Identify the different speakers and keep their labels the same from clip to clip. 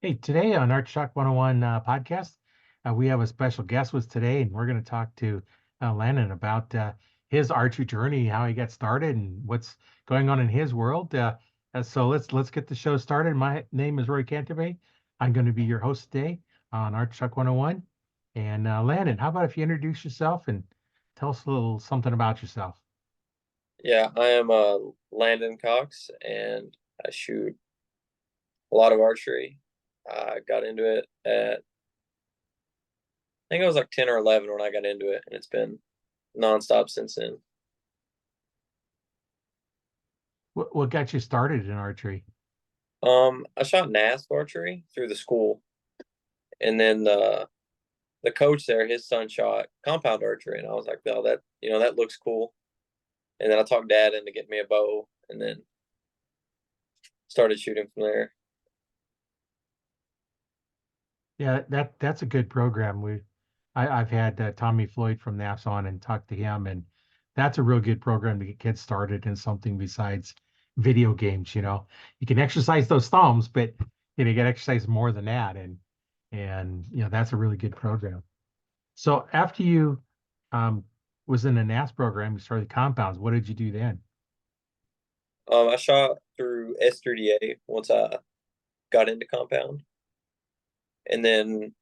Speaker 1: Hey, today on Archery Talk 101 podcast, we have a special guest with today, and we're going to talk to Landon about his archery journey, how he got started, and what's going on in his world. So let's get the show started. My name is Roy Canterbury. I'm going to be your host today on Archery Talk 101. And Landon, how about if you introduce yourself and tell us a little something about yourself?
Speaker 2: Yeah, I am Landyn Cox, and I shoot a lot of archery. I got into it at I think I was like 10 or 11 when I got into it, and it's been nonstop since then.
Speaker 1: What got you started in archery?
Speaker 2: I shot NASP archery through the school, and then the coach there, his son shot compound archery, and I was like, "Oh, that looks cool." And then I talked Dad into getting me a bow, and then started shooting from there.
Speaker 1: Yeah, that's a good program. I've had Tommy Floyd from NAPS on and talked to him, and that's a real good program to get kids started in something besides video games. You can exercise those thumbs, but you got to exercise more than that, and that's a really good program. So after you um, was in the NAS program, you started compounds. What did you do then?
Speaker 2: I shot through S3DA once I got into compound, and then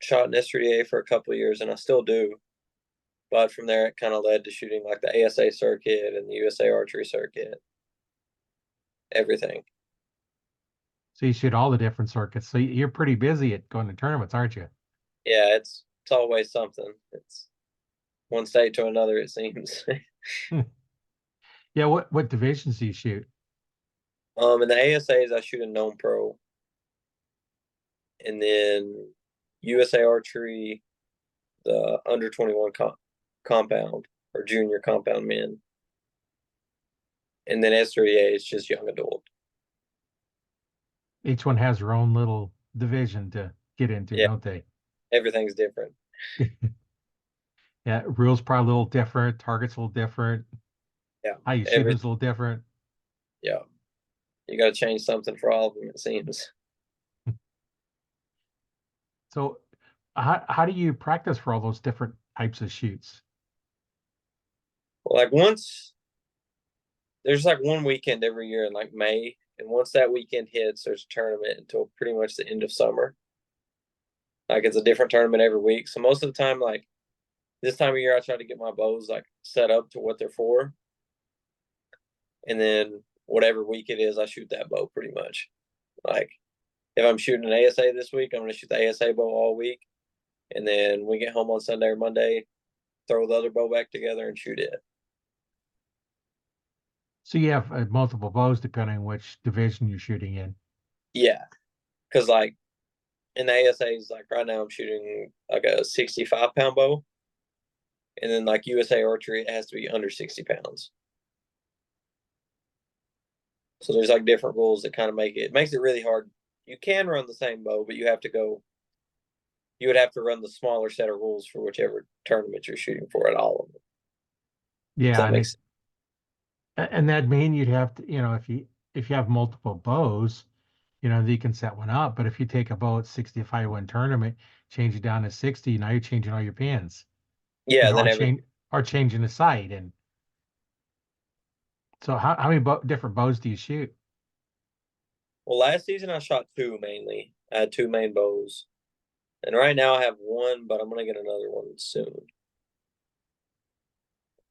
Speaker 2: shot in S3DA for a couple of years, and I still do. But from there, it kind of led to shooting like the ASA circuit and the USA archery circuit, everything.
Speaker 1: So you shoot all the different circuits. So you're pretty busy at going to tournaments, aren't you?
Speaker 2: Yeah, it's always something. It's one state to another, it seems.
Speaker 1: Yeah. What divisions do you shoot?
Speaker 2: In the ASAs, I shoot a known pro, and then USA archery, the under 21 compound or junior compound men, and then S3A is just young adult.
Speaker 1: Each one has their own little division to get into,
Speaker 2: Yeah,
Speaker 1: don't they?
Speaker 2: everything's different.
Speaker 1: Yeah, rules probably a little different, targets a little different,
Speaker 2: Yeah,
Speaker 1: how you shoot
Speaker 2: every
Speaker 1: is a little different.
Speaker 2: yeah, you got to change something for all of them. It seems.
Speaker 1: So how do you practice for all those different types of shoots?
Speaker 2: Like once there's like one weekend every year in like May, and once that weekend hits, there's a tournament until pretty much the end of summer. Like it's a different tournament every week. So most of the time, like this time of year, I try to get my bows like set up to what they're for, and then whatever week it is, I shoot that bow pretty much. Like if I'm shooting an ASA this week, I'm going to shoot the ASA bow all week, and then we get home on Sunday or Monday, throw the other bow back together and shoot it.
Speaker 1: So you have multiple bows depending on which division you're shooting in.
Speaker 2: Yeah, because like in the ASAs, like right now I'm shooting like a 65-pound bow, and then like USA archery, it has to be under 60 pounds. So there's like different rules that kind of makes it really hard. You can run the same bow, but you would have to run the smaller set of rules for whichever tournament you're shooting for at all of them. So
Speaker 1: Yeah,
Speaker 2: that makes
Speaker 1: and that mean you'd have to, if you have multiple bows, you can set one up. But if you take a bow at 65 one tournament, change it down to 60, now you're changing all your pins,
Speaker 2: yeah. Then
Speaker 1: or
Speaker 2: every
Speaker 1: changing the sight. And so how many different bows do you shoot?
Speaker 2: well, last season I shot two mainly. I had two main bows, and right now I have one, but I'm gonna get another one soon.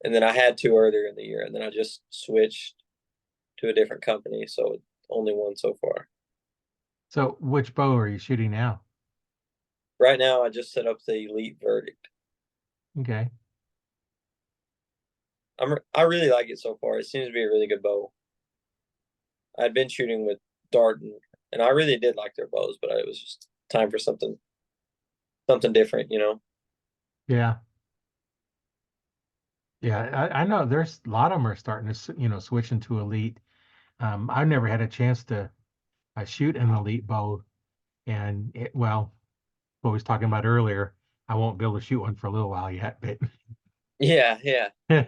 Speaker 2: And then I had two earlier in the year, and then I just switched to a different company, so only one so far.
Speaker 1: So which bow are you shooting now?
Speaker 2: Right now, I just set up the Elite Verdict.
Speaker 1: Okay.
Speaker 2: I really like it so far. It seems to be a really good bow. I'd been shooting with Darton, and I really did like their bows, but it was just time for something different, you know.
Speaker 1: Yeah. Yeah. I know there's a lot of them are starting to, switch into elite. I've never had a chance to shoot an elite bow. And well, what we was talking about earlier, I won't be able to shoot one for a little while yet, but
Speaker 2: Yeah, yeah,
Speaker 1: yeah.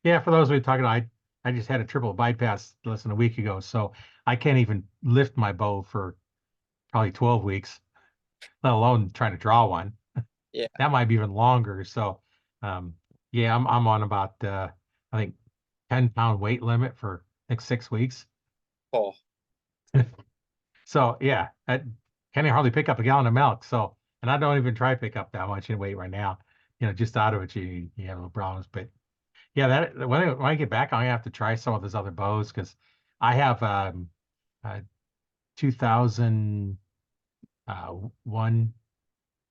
Speaker 1: Yeah. For those we were talking about, I just had a triple bypass less than a week ago, so I can't even lift my bow for probably 12 weeks, let alone trying to draw one.
Speaker 2: Yeah.
Speaker 1: That might be even longer. So, um, yeah, I'm on about I think 10-pound weight limit for next 6 weeks.
Speaker 2: Oh,
Speaker 1: So yeah, I can't hardly pick up a gallon of milk. So, and I don't even try to pick up that much in weight right now. Just out of it, you have no problems. But yeah, that when I get back, I'm gonna have to try some of those other bows because I have a 2001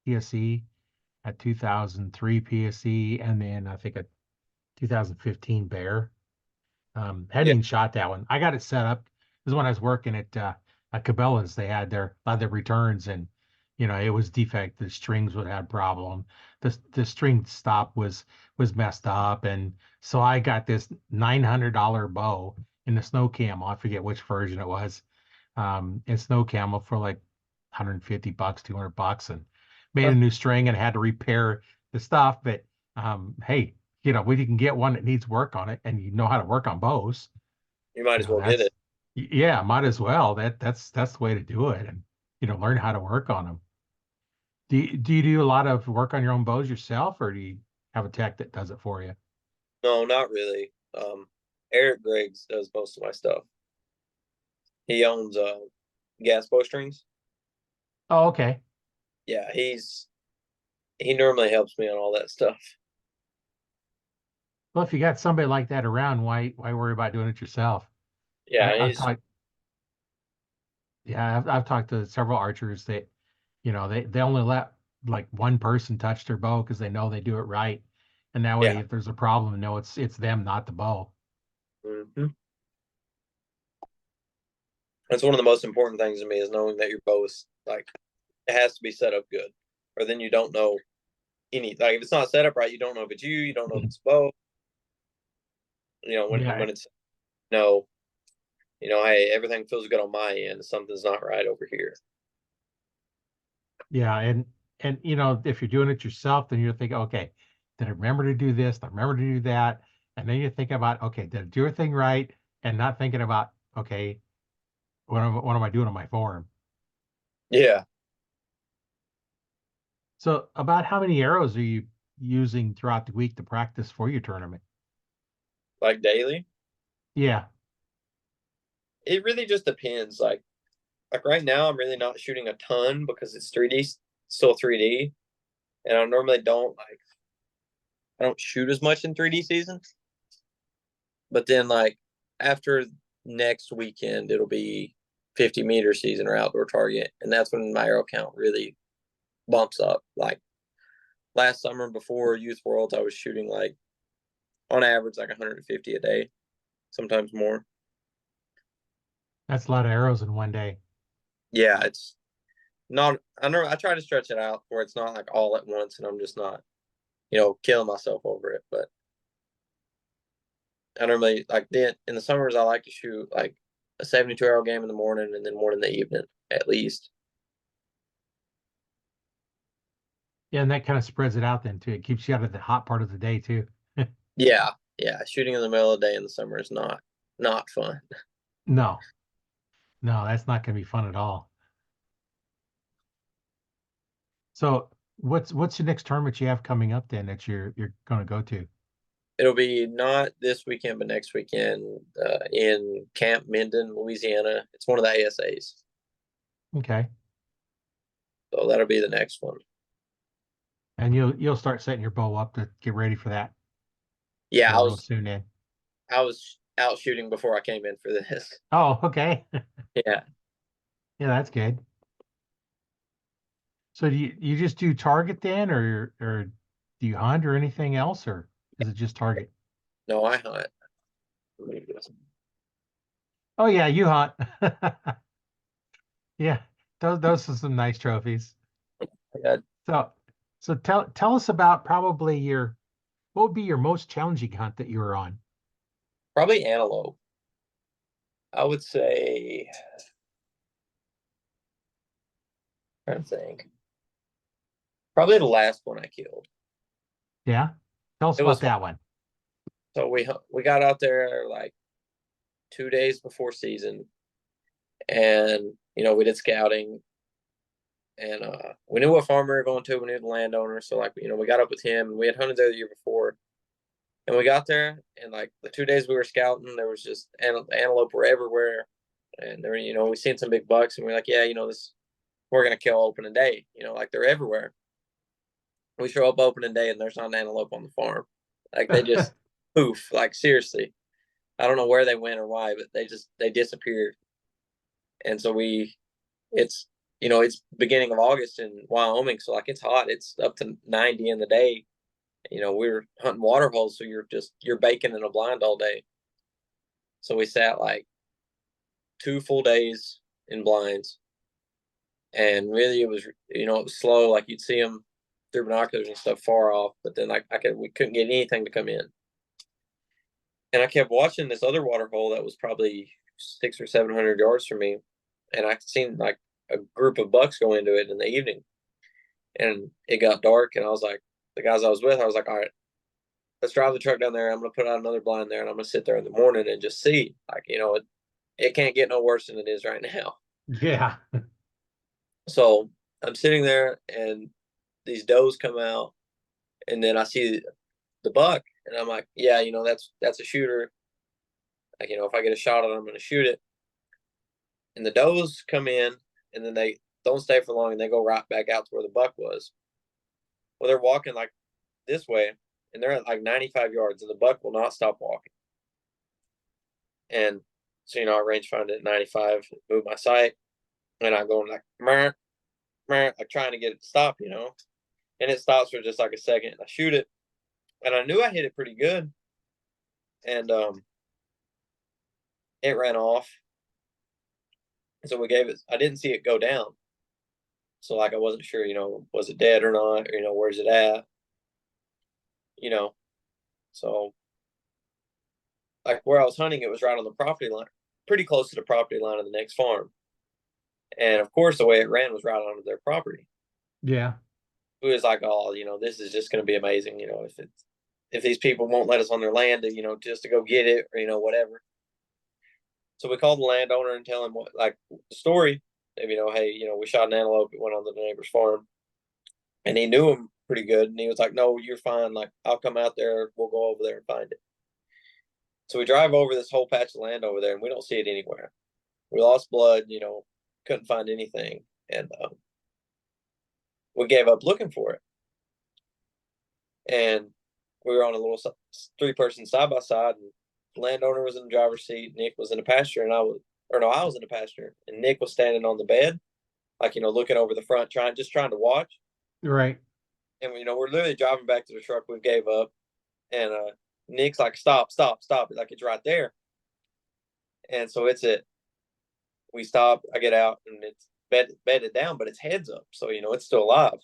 Speaker 1: PSE, a 2003 PSE, and then I think a 2015 Bear. Hadn't
Speaker 2: yeah.
Speaker 1: even shot that one. I got it set up. This is when I was working at Cabela's. They had their returns, and it was defect. The strings would have problem. The string stop was messed up, and so I got this $900 bow in the snow camo. I forget which version it was. In snow camo for like 150 bucks, 200 bucks, and made
Speaker 2: Huh.
Speaker 1: a new string and had to repair the stuff. But hey, when you can get one that needs work on it and you know how to work on bows,
Speaker 2: You might as well get
Speaker 1: that's
Speaker 2: it.
Speaker 1: yeah, might as well. That's the way to do it, and learn how to work on them. Do you do a lot of work on your own bows yourself, or do you have a tech that does it for you?
Speaker 2: No, not really. Eric Griggs does most of my stuff. He owns gas bowstrings.
Speaker 1: Oh, okay.
Speaker 2: Yeah, he normally helps me on all that stuff.
Speaker 1: Well, if you got somebody like that around, why worry about doing it yourself?
Speaker 2: Yeah,
Speaker 1: I've
Speaker 2: he's
Speaker 1: talked Yeah, I've talked to several archers that, they only let like one person touch their bow because they know they do it right. And that way,
Speaker 2: yeah.
Speaker 1: if there's a problem, no, it's them, not the bow.
Speaker 2: Hmm. That's one of the most important things to me is knowing that your bow is like it has to be set up good, or then you don't know any. Like if it's not set up right, you don't know if it's you. You don't know if it's bow.
Speaker 1: Yeah,
Speaker 2: When it's no, hey, everything feels good on my end. Something's not right over here.
Speaker 1: yeah, and if you're doing it yourself, then you're thinking, okay, did I remember to do this? Did I remember to do that? And then you're thinking about, okay, did I do everything right? And not thinking about, okay, what am I doing on my form?
Speaker 2: Yeah,
Speaker 1: So, about how many arrows are you using throughout the week to practice for your tournament?
Speaker 2: like daily.
Speaker 1: Yeah.
Speaker 2: It really just depends. Like right now, I'm really not shooting a ton because it's 3D, still 3D, and I normally I don't shoot as much in 3D season. But then after next weekend, it'll be 50-meter season or outdoor target, and that's when my arrow count really bumps up. Like last summer before Youth Worlds, I was shooting on average 150 a day, sometimes more.
Speaker 1: That's a lot of arrows in one day.
Speaker 2: Yeah, it's not. I know I try to stretch it out where it's not like all at once, and I'm just not killing myself over it. But I normally like then in the summers I like to shoot like a 72 arrow game in the morning and then one in the evening at least.
Speaker 1: Yeah, and that kind of spreads it out then too. It keeps you out of the hot part of the day too.
Speaker 2: Yeah, yeah. Shooting in the middle of the day in the summer is not fun.
Speaker 1: No, no, that's not going to be fun at all. So, what's the next tournament you have coming up then that you're going to go to?
Speaker 2: It'll be not this weekend, but next weekend in Camp Minden, Louisiana. It's one of the ASAs,
Speaker 1: Okay,
Speaker 2: so that'll be the next one.
Speaker 1: and you'll start setting your bow up to get ready for that
Speaker 2: Yeah,
Speaker 1: real soon then.
Speaker 2: I was out shooting before I came in for this.
Speaker 1: Oh, okay.
Speaker 2: Yeah,
Speaker 1: Yeah, that's good. So do you just do target then, or do you hunt or anything else, or is it just target?
Speaker 2: no, I hunt.
Speaker 1: Oh yeah, you hunt. Yeah, those are some nice trophies.
Speaker 2: I got
Speaker 1: So tell us about probably what would be your most challenging hunt that you were on?
Speaker 2: probably antelope. I would say. I'm trying to think. Probably the last one I killed.
Speaker 1: Yeah, tell us
Speaker 2: It
Speaker 1: about
Speaker 2: was
Speaker 1: that one.
Speaker 2: so we got out there like 2 days before season, and we did scouting, and we knew what farm we were going to. We knew the landowner, so like we got up with him, and we had hunted there the year before, and we got there, and like the 2 days we were scouting, there was just antelope were everywhere, and there we seen some big bucks, and we're like, yeah, this we're gonna kill opening day, like they're everywhere. We show up opening day, and there's not an antelope on the farm, like they just poof, like seriously. I don't know where they went or why, but they disappeared. And so it's it's beginning of August in Wyoming, so like it's hot. It's up to 90 in the day. We're hunting water holes, so you're baking in a blind all day. So we sat like 2 full days in blinds, and really it was slow. Like you'd see them through binoculars and stuff far off, but then like we couldn't get anything to come in. And I kept watching this other water hole that was probably 600 or 700 yards from me, and I seen like a group of bucks go into it in the evening, and it got dark, and I was like, the guys I was with, I was like, all right, let's drive the truck down there. I'm gonna put out another blind there, and I'm gonna sit there in the morning and just see, like, it can't get no worse than it is right now.
Speaker 1: Yeah.
Speaker 2: So I'm sitting there, and these does come out, and then I see the buck, and I'm like, yeah, that's a shooter. Like, if I get a shot at it, I'm gonna shoot it. And the does come in, and then they don't stay for long, and they go right back out to where the buck was. Well, they're walking like this way, and they're at like 95 yards, and the buck will not stop walking. And so, I range find it at 95, move my sight, and I go like, meh, meh, like trying to get it to stop, and it stops for just like a second, and I shoot it, and I knew I hit it pretty good, and it ran off. So we gave it, I didn't see it go down. So like I wasn't sure, was it dead or not, or, where's it at? So like where I was hunting, it was right on the property line, pretty close to the property line of the next farm. And of course, the way it ran was right onto their property.
Speaker 1: Yeah.
Speaker 2: It was like, oh, this is just going to be amazing, if these people won't let us on their land, to, just to go get it, or, whatever. So we called the landowner and tell him what, like, the story of, hey, we shot an antelope. It went on the neighbor's farm, and he knew him pretty good. And he was like, no, you're fine. Like, I'll come out there. We'll go over there and find it. So we drive over this whole patch of land over there, and we don't see it anywhere. We lost blood, couldn't find anything. And we gave up looking for it. And we were on a little 3-person side by side, and the landowner was in the driver's seat. Nick was in the passenger, and I was in the passenger, and Nick was standing on the bed, like, looking over the front, trying to watch.
Speaker 1: Right.
Speaker 2: And, we're literally driving back to the truck. We gave up, and Nick's like, stop, like it's right there. And so we stop, I get out, and it's bedded down, but its head's up. So, it's still alive.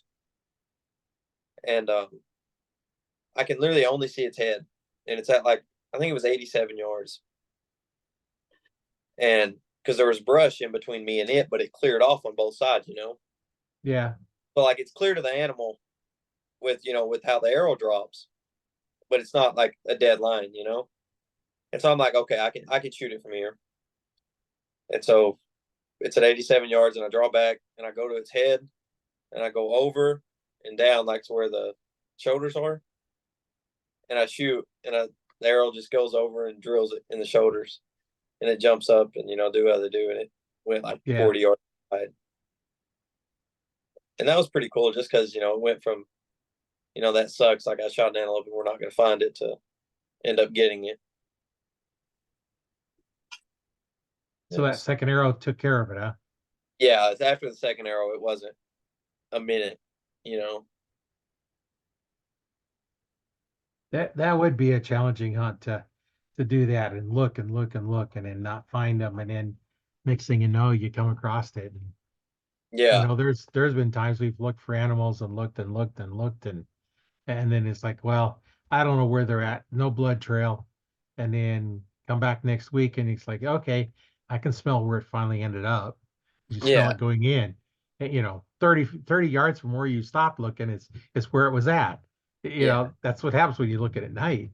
Speaker 2: And I can literally only see its head. And it's at like, I think it was 87 yards. And because there was brush in between me and it, but it cleared off on both sides,
Speaker 1: Yeah.
Speaker 2: But like it's clear to the animal with, with how the arrow drops, but it's not like a dead line, And so I'm like, okay, I can shoot it from here. And so it's at 87 yards, and I draw back, and I go to its head, and I go over and down like to where the shoulders are, and I shoot, and the arrow just goes over and drills it in the shoulders, and it jumps up and do what they do, and it went like
Speaker 1: Yeah.
Speaker 2: 40 yards wide. And that was pretty cool, just because it went from that sucks, like I shot an antelope and we're not going to find it, to end up getting it.
Speaker 1: So that second arrow took care of it, huh?
Speaker 2: Yeah, it's after the second arrow. It wasn't a minute, you know.
Speaker 1: That would be a challenging hunt to do that and look and look and look and then not find them, and then next thing you know you come across it. And,
Speaker 2: Yeah,
Speaker 1: there's been times we've looked for animals and looked and looked and looked, and then it's like, well, I don't know where they're at, no blood trail, and then come back next week and it's like, okay, I can smell where it finally ended up. You smell
Speaker 2: yeah,
Speaker 1: it going in. And, 30 yards from where you stopped looking is where it was at.
Speaker 2: yeah,
Speaker 1: That's what happens when you look at it at night.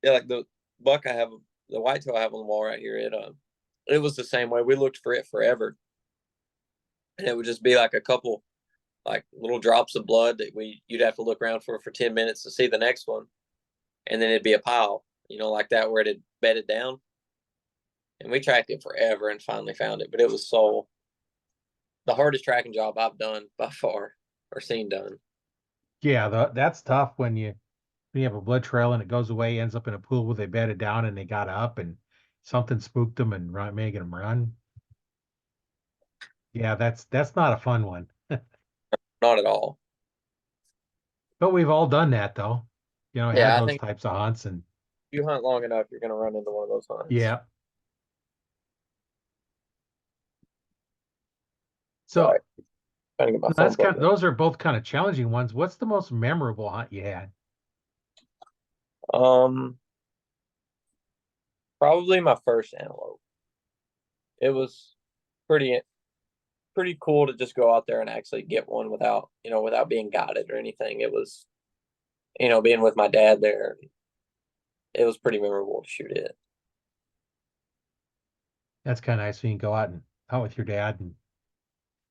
Speaker 2: yeah. Like the buck I have the whitetail I have on the wall right here, it was the same way. We looked for it forever, and it would just be like a couple like little drops of blood that you'd have to look around for 10 minutes to see the next one, and then it'd be a pile, like that where it had bedded down. And we tracked it forever and finally found it, but it was the hardest tracking job I've done by far or seen done.
Speaker 1: Yeah, that's tough when you have a blood trail and it goes away, ends up in a pool where they bedded down and they got up and something spooked them and making them run. Yeah, that's not a fun one.
Speaker 2: Not at all.
Speaker 1: But we've all done that though. Had
Speaker 2: Yeah, I
Speaker 1: those
Speaker 2: think
Speaker 1: types of hunts and
Speaker 2: if you hunt long enough, you're going to run into one of those hunts.
Speaker 1: yeah.
Speaker 2: Sorry,
Speaker 1: So
Speaker 2: trying to get my phone
Speaker 1: that's
Speaker 2: plugged in.
Speaker 1: those are both kind of challenging ones. What's the most memorable hunt you had?
Speaker 2: Um, Probably my first antelope. It was pretty pretty cool to just go out there and actually get one without being guided or anything. It was, being with my dad there. It was pretty memorable to shoot it.
Speaker 1: That's kind of nice when you go out and hunt with your dad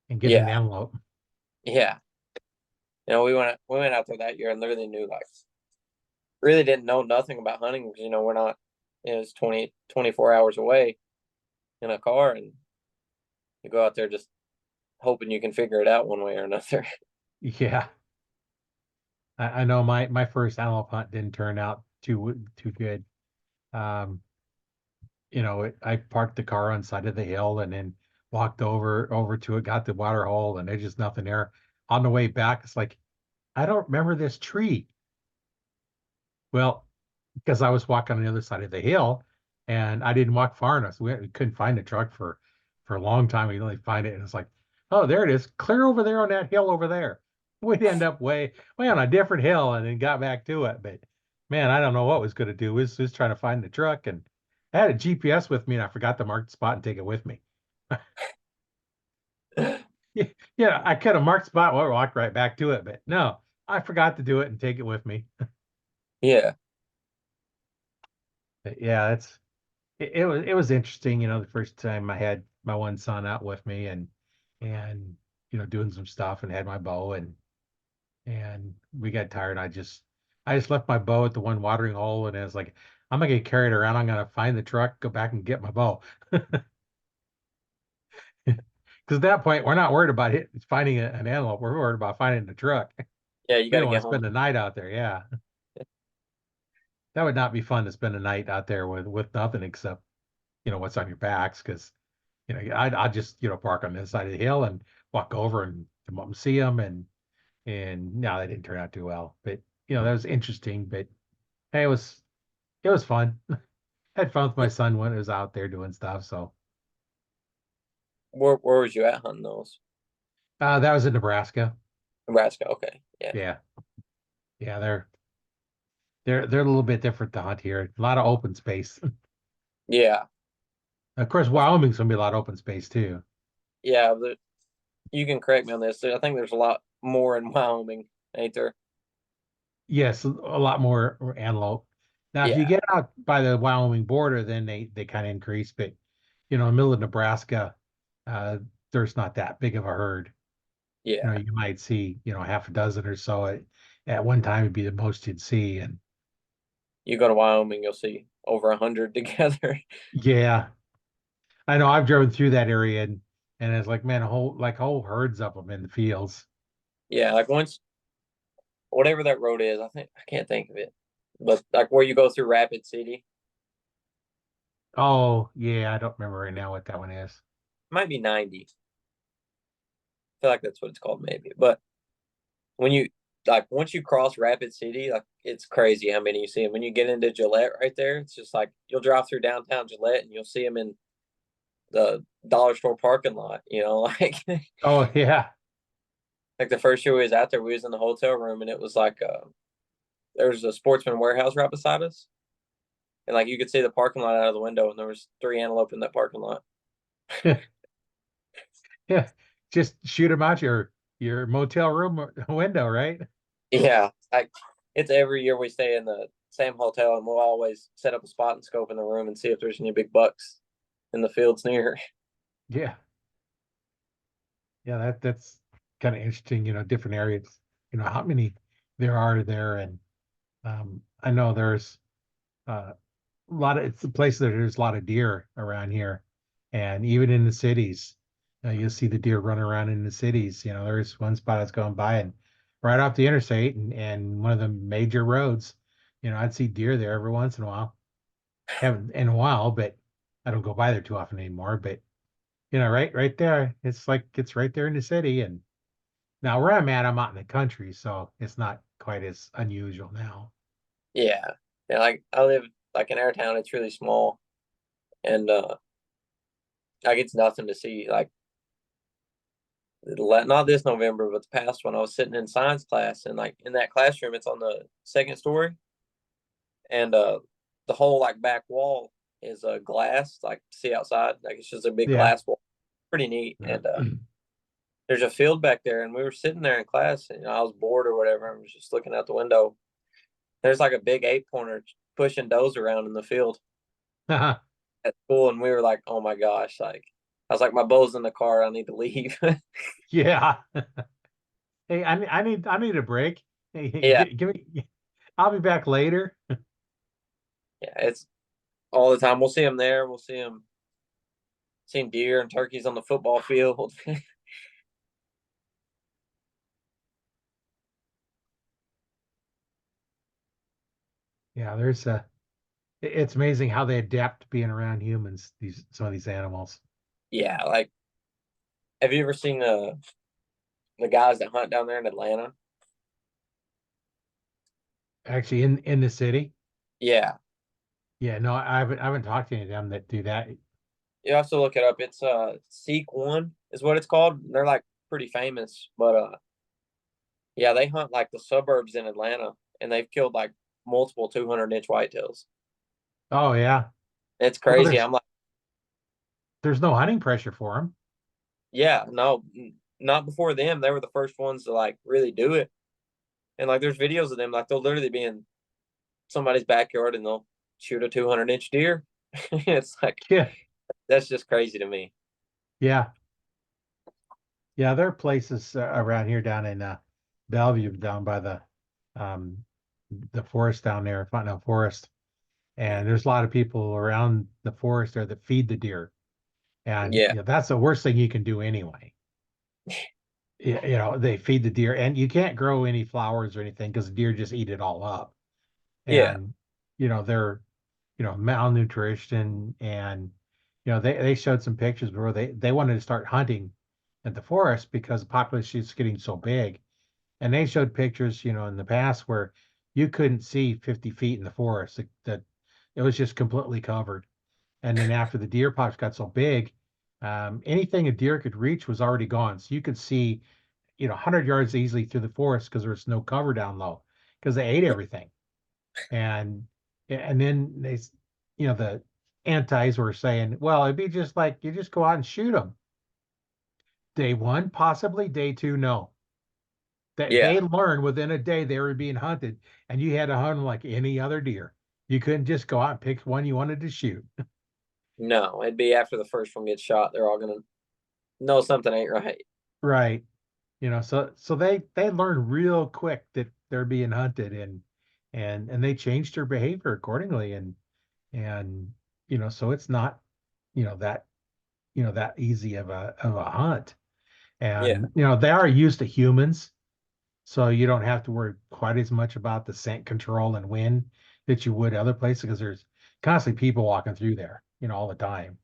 Speaker 1: and get an
Speaker 2: Yeah,
Speaker 1: antelope.
Speaker 2: yeah. We went out there that year and literally knew like really didn't know nothing about hunting because we're not. It's 24 hours away in a car, and you go out there just hoping you can figure it out one way or another.
Speaker 1: Yeah. I know my first antelope hunt didn't turn out too good. Um, I parked the car on the side of the hill and then walked over to it, got the water hole, and there's just nothing there. On the way back, it's like, I don't remember this tree. Well, because I was walking on the other side of the hill and I didn't walk far enough. So we couldn't find the truck for a long time. We only find it, and it's like, oh, there it is, clear over there on that hill over there. We'd end up way on a different hill and then got back to it. But man, I don't know what was going to do. We was just trying to find the truck, and I had a GPS with me and I forgot to mark the spot and take it with me. Yeah, I could have marked the spot, well, walked right back to it, but no, I forgot to do it and take it with me.
Speaker 2: Yeah,
Speaker 1: But yeah, it was interesting, the first time I had my one son out with me and doing some stuff and had my bow and we got tired. I just left my bow at the one watering hole and I was like, I'm gonna get carried around. I'm gonna find the truck, go back and get my bow. Because at that point, we're not worried about finding an antelope. We're worried about finding the truck.
Speaker 2: yeah. You
Speaker 1: We
Speaker 2: got to
Speaker 1: don't want
Speaker 2: get
Speaker 1: to
Speaker 2: home.
Speaker 1: spend the night out there. Yeah, that would not be fun to spend a night out there with nothing except what's on your backs. Because I'd just park on this side of the hill and walk over and come up and see them and no, that didn't turn out too well. But that was interesting. But hey, it was fun. Had fun with my son when it was out there doing stuff. So
Speaker 2: Where was you at hunting those?
Speaker 1: that was in Nebraska.
Speaker 2: Nebraska. Okay. Yeah.
Speaker 1: Yeah, yeah, they're a little bit different to hunt here. A lot of open space.
Speaker 2: Yeah.
Speaker 1: Of course, Wyoming's gonna be a lot of open space too.
Speaker 2: Yeah. You can correct me on this. I think there's a lot more in Wyoming, ain't there?
Speaker 1: Yes, a lot more antelope. Now, if you
Speaker 2: Yeah.
Speaker 1: get out by the Wyoming border, then they kind of increase. But in the middle of Nebraska, uh, there's not that big of a herd.
Speaker 2: Yeah.
Speaker 1: You might see half a dozen or so at one time would be the most you'd see. And
Speaker 2: You go to Wyoming, you'll see over 100 together.
Speaker 1: yeah, I know I've driven through that area and it's like, man, whole herds of them in the fields.
Speaker 2: Yeah. Like once, whatever that road is, I can't think of it, but like where you go through Rapid City,
Speaker 1: Oh yeah, I don't remember right now what that one is.
Speaker 2: might be 90. I feel like that's what it's called, maybe. But when you like once you cross Rapid City, like it's crazy how many you see. And when you get into Gillette right there, it's just like you'll drive through downtown Gillette and you'll see them in the dollar store parking lot. Like
Speaker 1: Oh yeah.
Speaker 2: like the first year we was out there, we was in the hotel room and it was like there was a Sportsman warehouse right beside us, and like you could see the parking lot out of the window, and there was three antelope in that parking lot.
Speaker 1: Yeah, just shoot them out your motel room window, right?
Speaker 2: Yeah, like it's every year we stay in the same hotel, and we'll always set up a spot and scope in the room and see if there's any big bucks in the fields near.
Speaker 1: Yeah. Yeah, that's kind of interesting, different areas, how many there are there. And I know there's a lot of it's a place that there's a lot of deer around here. And even in the cities, you'll see the deer run around in the cities. There's one spot I was going by and right off the interstate and one of the major roads, I'd see deer there every once in a while. Haven't in a while, but I don't go by there too often anymore. But right there, it's like it's right there in the city. And now where I'm at, I'm out in the country, so it's not quite as unusual now.
Speaker 2: Yeah, yeah. Like I live like in our town. It's really small, and like it's nothing to see. Like not this November, but the past one, I was sitting in science class, and like in that classroom, it's on the second story, and the whole like back wall is glass, like to see outside. Like it's just a big
Speaker 1: Yeah.
Speaker 2: glass wall. Pretty neat.
Speaker 1: Yeah.
Speaker 2: And there's a field back there, and we were sitting there in class, and I was bored or whatever. I was just looking out the window. There's like a big 8 pointer pushing does around in the field at school, and we were like, "Oh my gosh!" Like I was like, "My bow's in the car. I need to leave."
Speaker 1: Yeah. Hey, I need a break. Hey,
Speaker 2: Yeah,
Speaker 1: give me. I'll be back later.
Speaker 2: yeah. It's all the time. We'll see them there. We'll see them, seeing deer and turkeys on the football field.
Speaker 1: Yeah, it's amazing how they adapt to being around humans, some of these animals.
Speaker 2: Yeah, like have you ever seen the guys that hunt down there in Atlanta?
Speaker 1: Actually, in the city.
Speaker 2: Yeah,
Speaker 1: Yeah, no, I haven't talked to any of them that do that.
Speaker 2: you have to look it up. It's Seek One is what it's called. They're like pretty famous, but yeah, they hunt like the suburbs in Atlanta, and they've killed like multiple 200-inch whitetails.
Speaker 1: Oh yeah.
Speaker 2: It's
Speaker 1: Well,
Speaker 2: crazy. I'm like,
Speaker 1: there's no hunting pressure for them.
Speaker 2: yeah, no, not before them. They were the first ones to like really do it. And like, there's videos of them. Like, they'll literally be in somebody's backyard and they'll shoot a 200-inch deer. It's like
Speaker 1: Yeah.
Speaker 2: that's just crazy to me.
Speaker 1: Yeah. Yeah, there are places around here down in Bellevue, down by um, the forest down there, Fontenelle Forest, and there's a lot of people around the forest there that feed the deer, and
Speaker 2: Yeah,
Speaker 1: that's the worst thing you can do anyway. They feed the deer, and you can't grow any flowers or anything because the deer just eat it all up,
Speaker 2: yeah,
Speaker 1: and they're malnutrition, and they showed some pictures where they wanted to start hunting at the forest because the population is getting so big. And they showed pictures, in the past where you couldn't see 50 feet in the forest, that it was just completely covered. And then after the deer pops got so big, anything a deer could reach was already gone. So you could see, 100 yards easily through the forest because there was no cover down low because they ate everything. And then the antis were saying, well, it'd be just like you just go out and shoot them. Day one, possibly. Day two, no. That
Speaker 2: yeah.
Speaker 1: they learned within a day they were being hunted, and you had to hunt them like any other deer. You couldn't just go out and pick one you wanted to shoot.
Speaker 2: No, it'd be after the first one gets shot, they're all gonna know something ain't right.
Speaker 1: Right. So they learned real quick that they're being hunted, and they changed their behavior accordingly. And so it's not, that that easy of a hunt.
Speaker 2: Yeah,
Speaker 1: And they are used to humans. So you don't have to worry quite as much about the scent control and wind that you would other places because there's constantly people walking through there, all the time.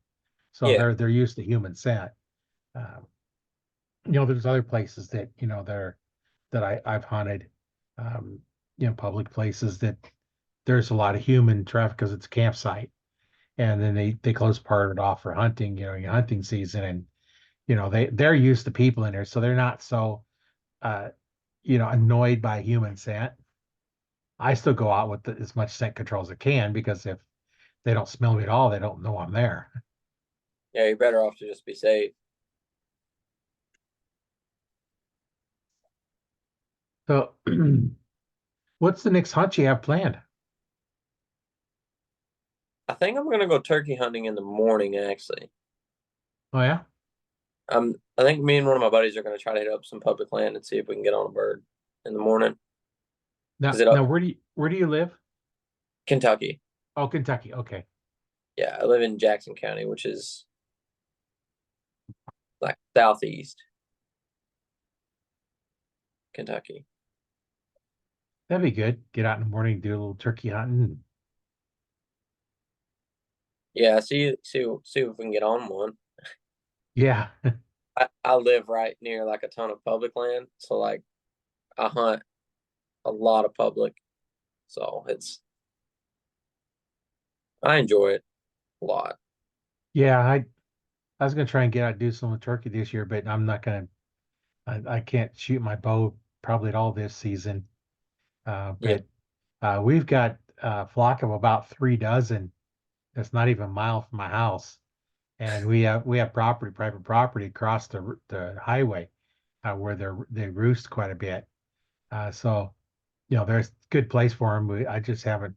Speaker 1: So
Speaker 2: yeah,
Speaker 1: they're used to human scent. Um, there's other places that I've hunted, um, public places that there's a lot of human traffic because it's a campsite, and then they close part of it off for hunting, your hunting season, and they're used to people in there, so they're not so uh, annoyed by human scent. I still go out with as much scent control as I can because if they don't smell me at all, they don't know I'm there.
Speaker 2: yeah. You're better off to just be safe.
Speaker 1: So, what's the next hunt you have planned?
Speaker 2: I think I'm gonna go turkey hunting in the morning. Actually,
Speaker 1: Oh yeah.
Speaker 2: I think me and one of my buddies are gonna try to hit up some public land and see if we can get on a bird in the morning. Is
Speaker 1: Now,
Speaker 2: it up
Speaker 1: now where do you live?
Speaker 2: Kentucky?
Speaker 1: Oh, Kentucky. Okay.
Speaker 2: Yeah, I live in Jackson County, which is like southeast Kentucky.
Speaker 1: That'd be good. Get out in the morning, do a little turkey hunting.
Speaker 2: Yeah, see if we can get on one.
Speaker 1: Yeah.
Speaker 2: I live right near like a ton of public land, so like I hunt a lot of public, so I enjoy it a lot.
Speaker 1: Yeah, I was gonna try and get out and do some with turkey this year, but I'm not gonna I can't shoot my bow probably at all this season.
Speaker 2: Yeah,
Speaker 1: But we've got a flock of about 3 dozen that's not even a mile from my house. And we have private property across the highway where they roost quite a bit. So there's good place for them. I just haven't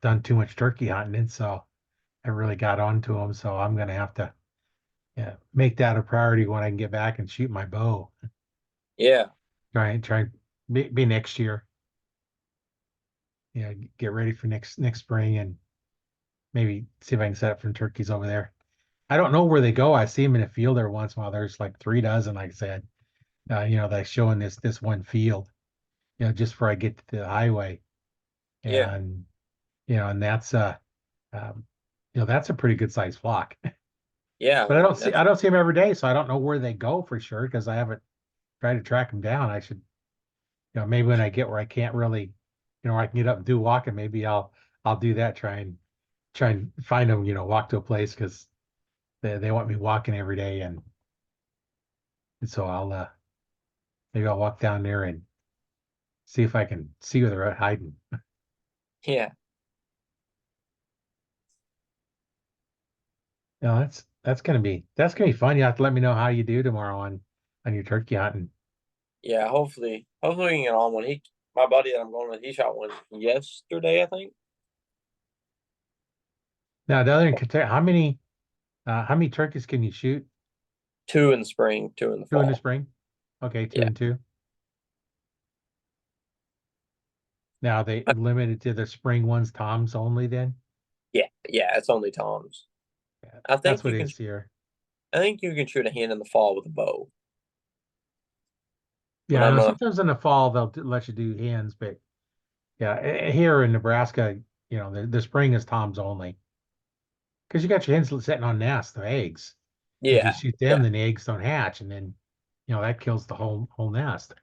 Speaker 1: done too much turkey hunting, and so I really got onto them. So I'm gonna have to make that a priority when I can get back and shoot my bow.
Speaker 2: yeah,
Speaker 1: Try be next year. Get ready for next spring and maybe see if I can set up some turkeys over there. I don't know where they go. I see them in a field every once in a while. There's like 3 dozen, like I said. They show in this one field. Just before I get to the highway,
Speaker 2: yeah,
Speaker 1: and and um, that's a pretty good sized flock.
Speaker 2: yeah.
Speaker 1: But
Speaker 2: I mean, that's
Speaker 1: I don't see them every day, so I don't know where they go for sure because I haven't tried to track them down. I should, maybe when I get where I can't really, where I can get up and do walking, maybe I'll do that. Try and find them. Walk to a place because they want me walking every day, and so maybe I'll walk down there and see if I can see where they're hiding.
Speaker 2: yeah,
Speaker 1: No, that's gonna be fun. You have to let me know how you do tomorrow on your turkey hunting.
Speaker 2: yeah. Hopefully we can get on one. My buddy that I'm going with, he shot one yesterday, I think.
Speaker 1: Now, the other in Kentucky, how many turkeys can you shoot?
Speaker 2: Two in the spring, two in the
Speaker 1: 2 in the
Speaker 2: fall.
Speaker 1: spring? Okay, two
Speaker 2: Yeah,
Speaker 1: and two. Now they limited to the spring ones, toms only then?
Speaker 2: yeah. It's only toms.
Speaker 1: Yeah,
Speaker 2: I
Speaker 1: that's
Speaker 2: think
Speaker 1: what
Speaker 2: you
Speaker 1: it
Speaker 2: can.
Speaker 1: is here.
Speaker 2: I think you can shoot a hen in the fall with a bow. But
Speaker 1: Yeah, I
Speaker 2: I'm
Speaker 1: know
Speaker 2: gonna.
Speaker 1: sometimes in the fall they'll let you do hens, but yeah, here in Nebraska, the spring is toms only because you got your hens sitting on nests of eggs. If you
Speaker 2: Yeah,
Speaker 1: shoot
Speaker 2: yeah,
Speaker 1: them, then the eggs don't hatch, and then that kills the whole nest.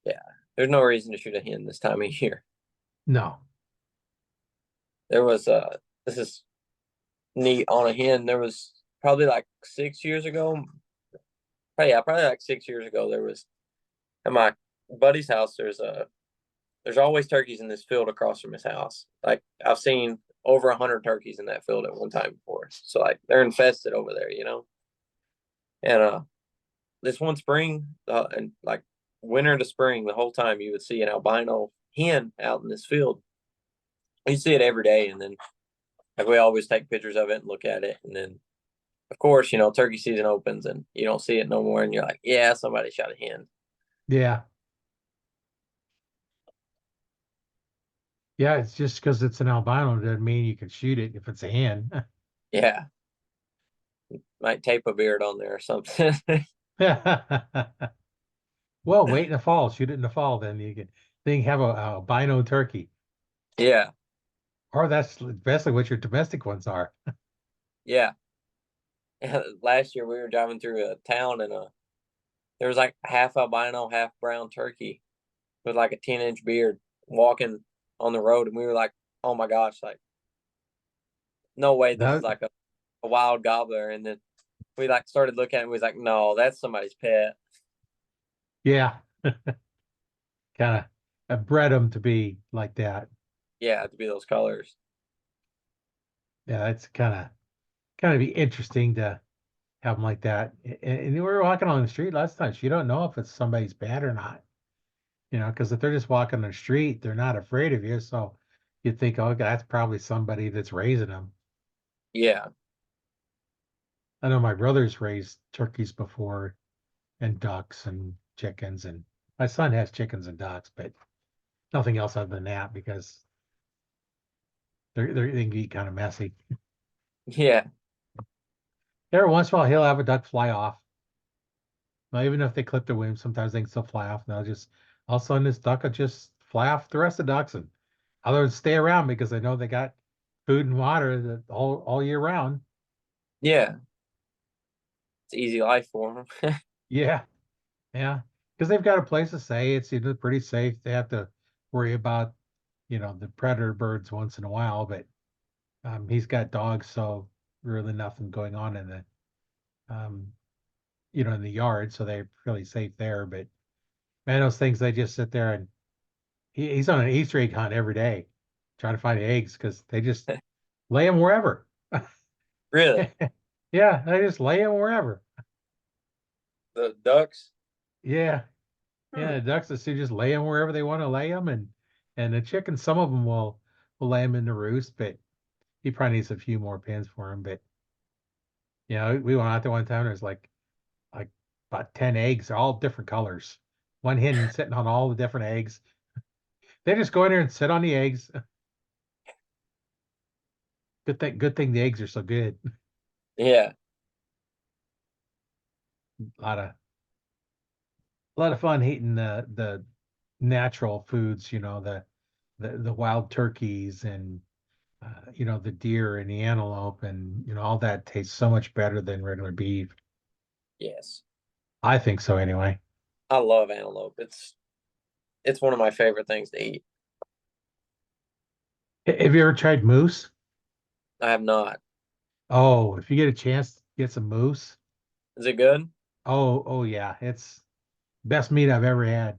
Speaker 2: yeah. There's no reason to shoot a hen this time of year.
Speaker 1: No.
Speaker 2: There was This is neat on a hen. There was probably like 6 years ago. Probably like 6 years ago. There was at my buddy's house. There's always turkeys in this field across from his house. Like I've seen over 100 turkeys in that field at one time before. So like they're infested over there. And this one spring, and like winter to spring, the whole time you would see an albino hen out in this field. You see it every day, and then like we always take pictures of it and look at it, and then of course turkey season opens and you don't see it no more, and you're like, yeah, somebody shot a hen.
Speaker 1: Yeah. Yeah, it's just because it's an albino doesn't mean you can shoot it if it's a hen.
Speaker 2: Yeah, might tape a beard on there or something.
Speaker 1: Well, wait in the fall. Shoot it in the fall, then you have a albino turkey.
Speaker 2: Yeah,
Speaker 1: Or that's basically what your domestic ones are.
Speaker 2: yeah. Last year we were driving through a town and there was like half albino, half brown turkey with like a 10-inch beard walking on the road, and we were like, oh my gosh, like no way this is
Speaker 1: That,
Speaker 2: like a wild gobbler. And then we like started looking at it, and we was like, no, that's somebody's pet.
Speaker 1: yeah, kind of bred them to be like that.
Speaker 2: Yeah, to be those colors.
Speaker 1: Yeah, it's kind of be interesting to have them like that. And we were walking on the street last time. You don't know if it's somebody's bad or not. Because if they're just walking on the street, they're not afraid of you. So you'd think, oh, that's probably somebody that's raising them.
Speaker 2: Yeah.
Speaker 1: I know my brother's raised turkeys before and ducks and chickens, and my son has chickens and ducks, but nothing else other than that because they can be kind of messy.
Speaker 2: Yeah.
Speaker 1: Every once in a while, he'll have a duck fly off. Now, even if they clip their wings, sometimes they can still fly off. And they'll just all of a sudden this duck will just fly off the rest of the ducks, and others stay around because they know they got food and water all year round.
Speaker 2: Yeah. It's easy life for them.
Speaker 1: Yeah, yeah, because they've got a place to stay. It's pretty safe. They have to worry about the predator birds once in a while, but he's got dogs, so really nothing going on in the um, in the yard, so they're really safe there. But man, those things they just sit there and he's on an Easter egg hunt every day, trying to find eggs because they just lay them wherever.
Speaker 2: Really?
Speaker 1: Yeah, they just lay them wherever.
Speaker 2: The ducks?
Speaker 1: Yeah,
Speaker 2: Hmm.
Speaker 1: yeah, the ducks just lay them wherever they want to lay them, and the chickens, some of them will lay them in the roost, but he probably needs a few more pins for them. But we went out there one time. There's like about 10 eggs, all different colors. One hen sitting on all the different eggs. They just go in there and sit on the eggs. Good thing the eggs are so good.
Speaker 2: Yeah.
Speaker 1: A lot of fun eating the natural foods, the wild turkeys and the deer and the antelope and all that tastes so much better than regular beef.
Speaker 2: Yes.
Speaker 1: I think so anyway.
Speaker 2: I love antelope. It's one of my favorite things to eat.
Speaker 1: Have you ever tried moose?
Speaker 2: I have not.
Speaker 1: Oh, if you get a chance, get some moose.
Speaker 2: Is it good?
Speaker 1: Oh yeah, it's best meat I've ever had.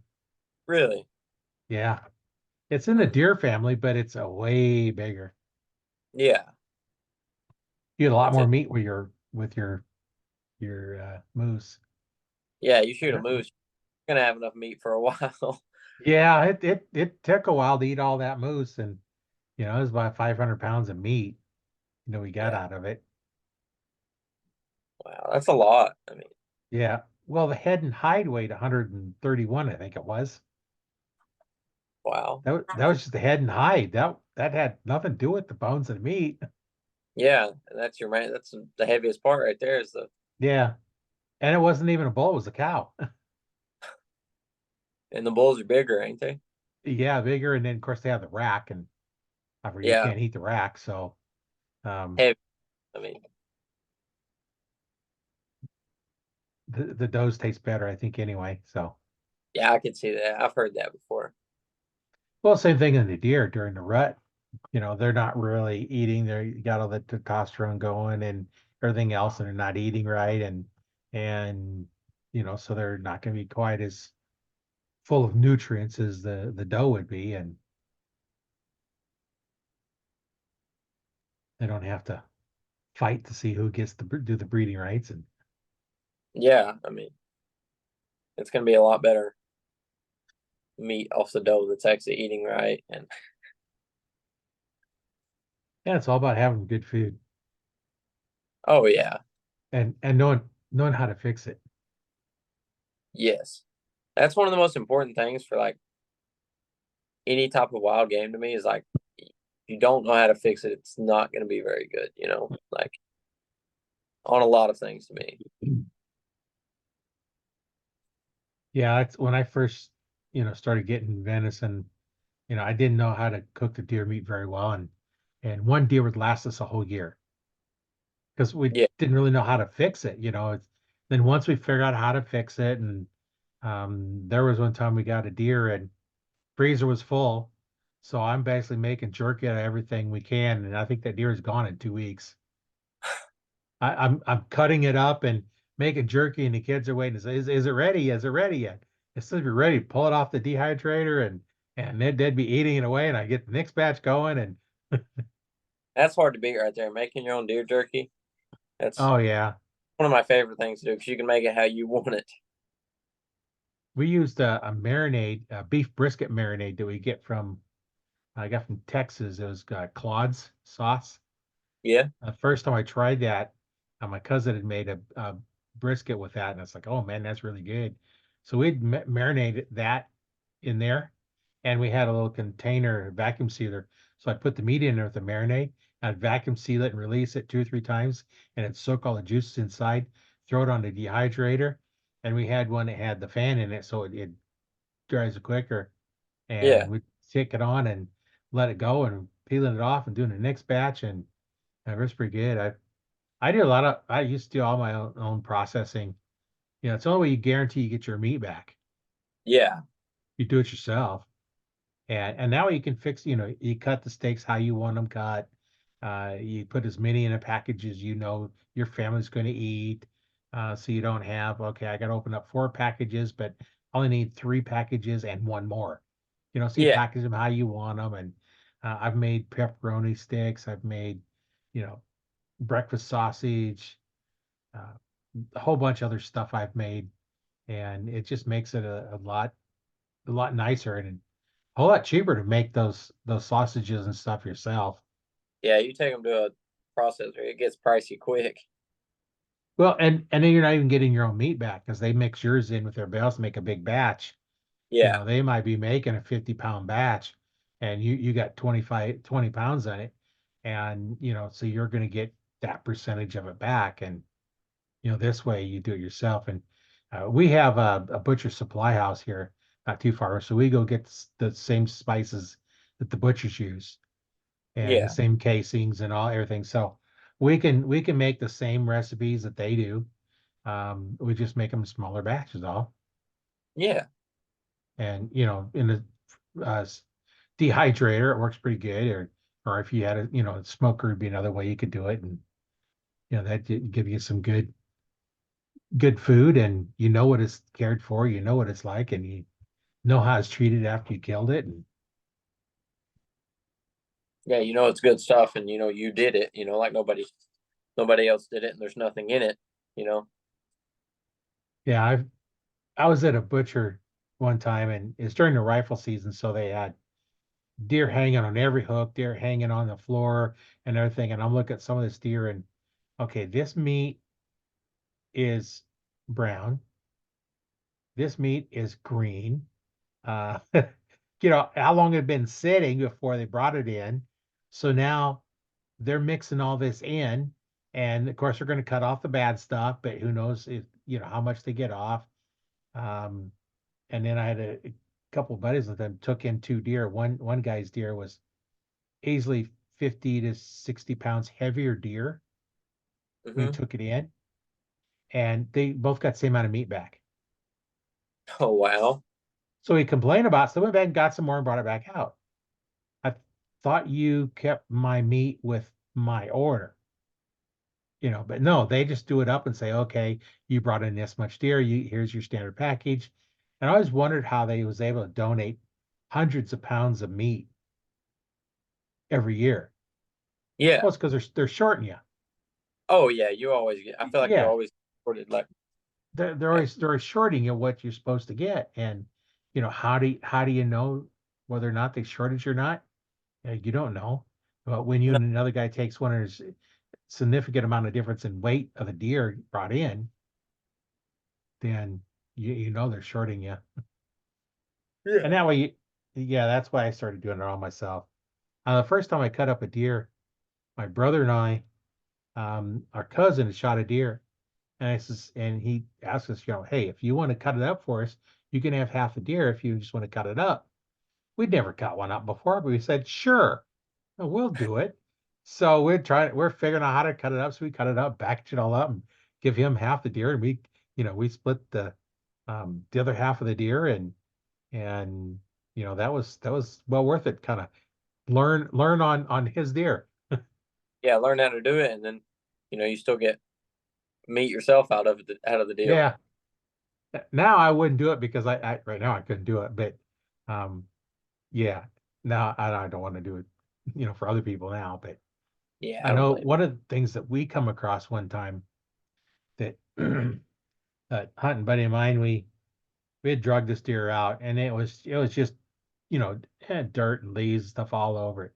Speaker 2: Really?
Speaker 1: Yeah. It's in the
Speaker 2: Hmm.
Speaker 1: deer family, but it's a way bigger.
Speaker 2: Yeah.
Speaker 1: You get a lot
Speaker 2: That's
Speaker 1: more
Speaker 2: it.
Speaker 1: meat with your moose.
Speaker 2: Yeah, you shoot a
Speaker 1: Yeah,
Speaker 2: moose, you're gonna have enough meat for a while.
Speaker 1: yeah, it took a while to eat all that moose, and it was about 500 pounds of meat. We got
Speaker 2: Yeah.
Speaker 1: out of it.
Speaker 2: Wow, that's a lot. I mean,
Speaker 1: Yeah. Well, the head and hide weighed 131, I think it was.
Speaker 2: wow.
Speaker 1: That was just the head and hide. That had nothing to do with the bones and the meat.
Speaker 2: Yeah, and that's your man. That's the heaviest part right there is the
Speaker 1: Yeah. And it wasn't even a bull, it was a cow.
Speaker 2: and the bulls are bigger, ain't they?
Speaker 1: Yeah, bigger. And then of course they have the rack, and however you
Speaker 2: Yeah,
Speaker 1: can't eat the rack, so um
Speaker 2: heavy. I mean,
Speaker 1: the does taste better, I think, anyway. So,
Speaker 2: yeah, I can see that. I've heard that before.
Speaker 1: well, same thing in the deer during the rut. They're not really eating. They got all the testosterone going and everything else, and they're not eating right, and so they're not going to be quite as full of nutrients as the doe would be, and they don't have to fight to see who gets to do the breeding rights. And
Speaker 2: Yeah, I mean, it's gonna be a lot better meat off the doe that's actually eating right. And
Speaker 1: yeah, it's all about having good food
Speaker 2: oh yeah,
Speaker 1: and knowing how to fix it.
Speaker 2: yes, that's one of the most important things for like any type of wild game to me is like if you don't know how to fix it, it's not gonna be very good. Like on a lot of things to me.
Speaker 1: Yeah, it's when I first, started getting venison, I didn't know how to cook the deer meat very well, and one deer would last us a whole year because we
Speaker 2: Yeah,
Speaker 1: didn't really know how to fix it. Then once we figured out how to fix it, and there was one time we got a deer and freezer was full, so I'm basically making jerky out of everything we can, and I think that deer is gone in 2 weeks. I'm cutting it up and making jerky, and the kids are waiting to say, is it ready? Is it ready yet? As soon as we're ready, pull it off the dehydrator, and they'd be eating it away, and I get the next batch going, and
Speaker 2: that's hard to beat right there. Making your own deer jerky. That's
Speaker 1: oh yeah,
Speaker 2: one of my favorite things to do because you can make it how you want it.
Speaker 1: we used a marinade, a beef brisket marinade that we get from I got from Texas. It was Claude's sauce.
Speaker 2: Yeah.
Speaker 1: First time I tried that, my cousin had made a brisket with that, and it's like, oh man, that's really good. So we'd marinated that in there, and we had a little container vacuum sealer. So I put the meat in there with the marinade. I'd vacuum seal it and release it 2 or 3 times, and it'd soak all the juices inside. Throw it on the dehydrator, and we had one that had the fan in it, so it dries it quicker. And
Speaker 2: Yeah.
Speaker 1: we stick it on and let it go, and peeling it off and doing the next batch, and it was pretty good. I do a lot of I used to do all my own processing. You know, it's the only way you guarantee you get your meat back.
Speaker 2: Yeah.
Speaker 1: You do it yourself. And now you can fix, you cut the steaks how you want them cut. You put as many in a package as you know your family's going to eat. So you don't have, okay, I got to open up 4 packages, but I only need 3 packages and one more. So you
Speaker 2: Yeah.
Speaker 1: package them how you want them. And I've made pepperoni sticks. I've made, you know, breakfast sausage, uh, a whole bunch of other stuff I've made, and it just makes it a lot nicer and a whole lot cheaper to make those sausages and stuff yourself.
Speaker 2: Yeah. You take them to a processor, it gets pricey quick.
Speaker 1: Well, and then you're not even getting your own meat back because they mix yours in with their bales to make a big batch.
Speaker 2: Yeah.
Speaker 1: They might be making a 50-pound batch, and you got 20 pounds on it, and so you're going to get that percentage of it back, and this way you do it yourself. And we have a butcher supply house here, not too far, so we go get the same spices that the butchers use and the
Speaker 2: Yeah.
Speaker 1: same casings and everything. So we can make the same recipes that they do. We just make them in smaller batches, all.
Speaker 2: Yeah.
Speaker 1: And in the uh, dehydrator, it works pretty good. Or if you had a smoker, would be another way you could do it, and that give you some good food, and you know what it's cared for, you know what it's like, and you know how it's treated after you killed it. And
Speaker 2: Yeah. You know, it's good stuff and you did it, like nobody else did it and there's nothing in it, you know.
Speaker 1: yeah, I was at a butcher one time, and it's during the rifle season, so they had deer hanging on every hook, deer hanging on the floor and everything. And I'm looking at some of this deer, and okay, this meat is brown, this meat is green. Uh, how long it had been sitting before they brought it in. So now they're mixing all this in, and of course they're going to cut off the bad stuff, but who knows if how much they get off. Um, and then I had a couple buddies with them took in 2 deer. One guy's deer was easily 50 to 60 pounds heavier deer when he
Speaker 2: Hmm.
Speaker 1: took it in, and they both got the same amount of meat back.
Speaker 2: Oh wow.
Speaker 1: So he complained about it, so went back and got some more and brought it back out. I thought you kept my meat with my order. But no, they just do it up and say, okay, you brought in this much deer, here's your standard package. And I always wondered how they was able to donate hundreds of pounds of meat every year.
Speaker 2: Yeah.
Speaker 1: Well, it's because they're shorting you.
Speaker 2: Oh yeah, you always get, I feel like you
Speaker 1: Yeah,
Speaker 2: always ordered like
Speaker 1: they're always shorting you what you're supposed to get. And how do you know whether or not they shortage or not? You don't know. But when you
Speaker 2: no,
Speaker 1: and another guy takes one, there's significant amount of difference in weight of the deer brought in, then you know they're shorting you.
Speaker 2: yeah.
Speaker 1: And that way, yeah, that's why I started doing it all myself. The first time I cut up a deer, my brother and I, our cousin had shot a deer, and he asked us, hey, if you want to cut it up for us, you can have half a deer if you just want to cut it up. We'd never cut one up before, but we said, sure, we'll do it. So we're figuring out how to cut it up. So we cut it up, package it all up, and give him half the deer, and we split the other half of the deer, and that was well worth it. Kind of learn on his deer.
Speaker 2: Yeah, learn how to do it and then you still get meat yourself out of the deal.
Speaker 1: Yeah. Now I wouldn't do it because I right now I couldn't do it, but um, yeah. Now I don't want to do it, for other people now. But
Speaker 2: Yeah,
Speaker 1: I
Speaker 2: I don't
Speaker 1: know
Speaker 2: blame
Speaker 1: one of the things that we come across one time that hunting buddy of mine, we had drugged this deer out, and it was just, had dirt and leaves and stuff all over it.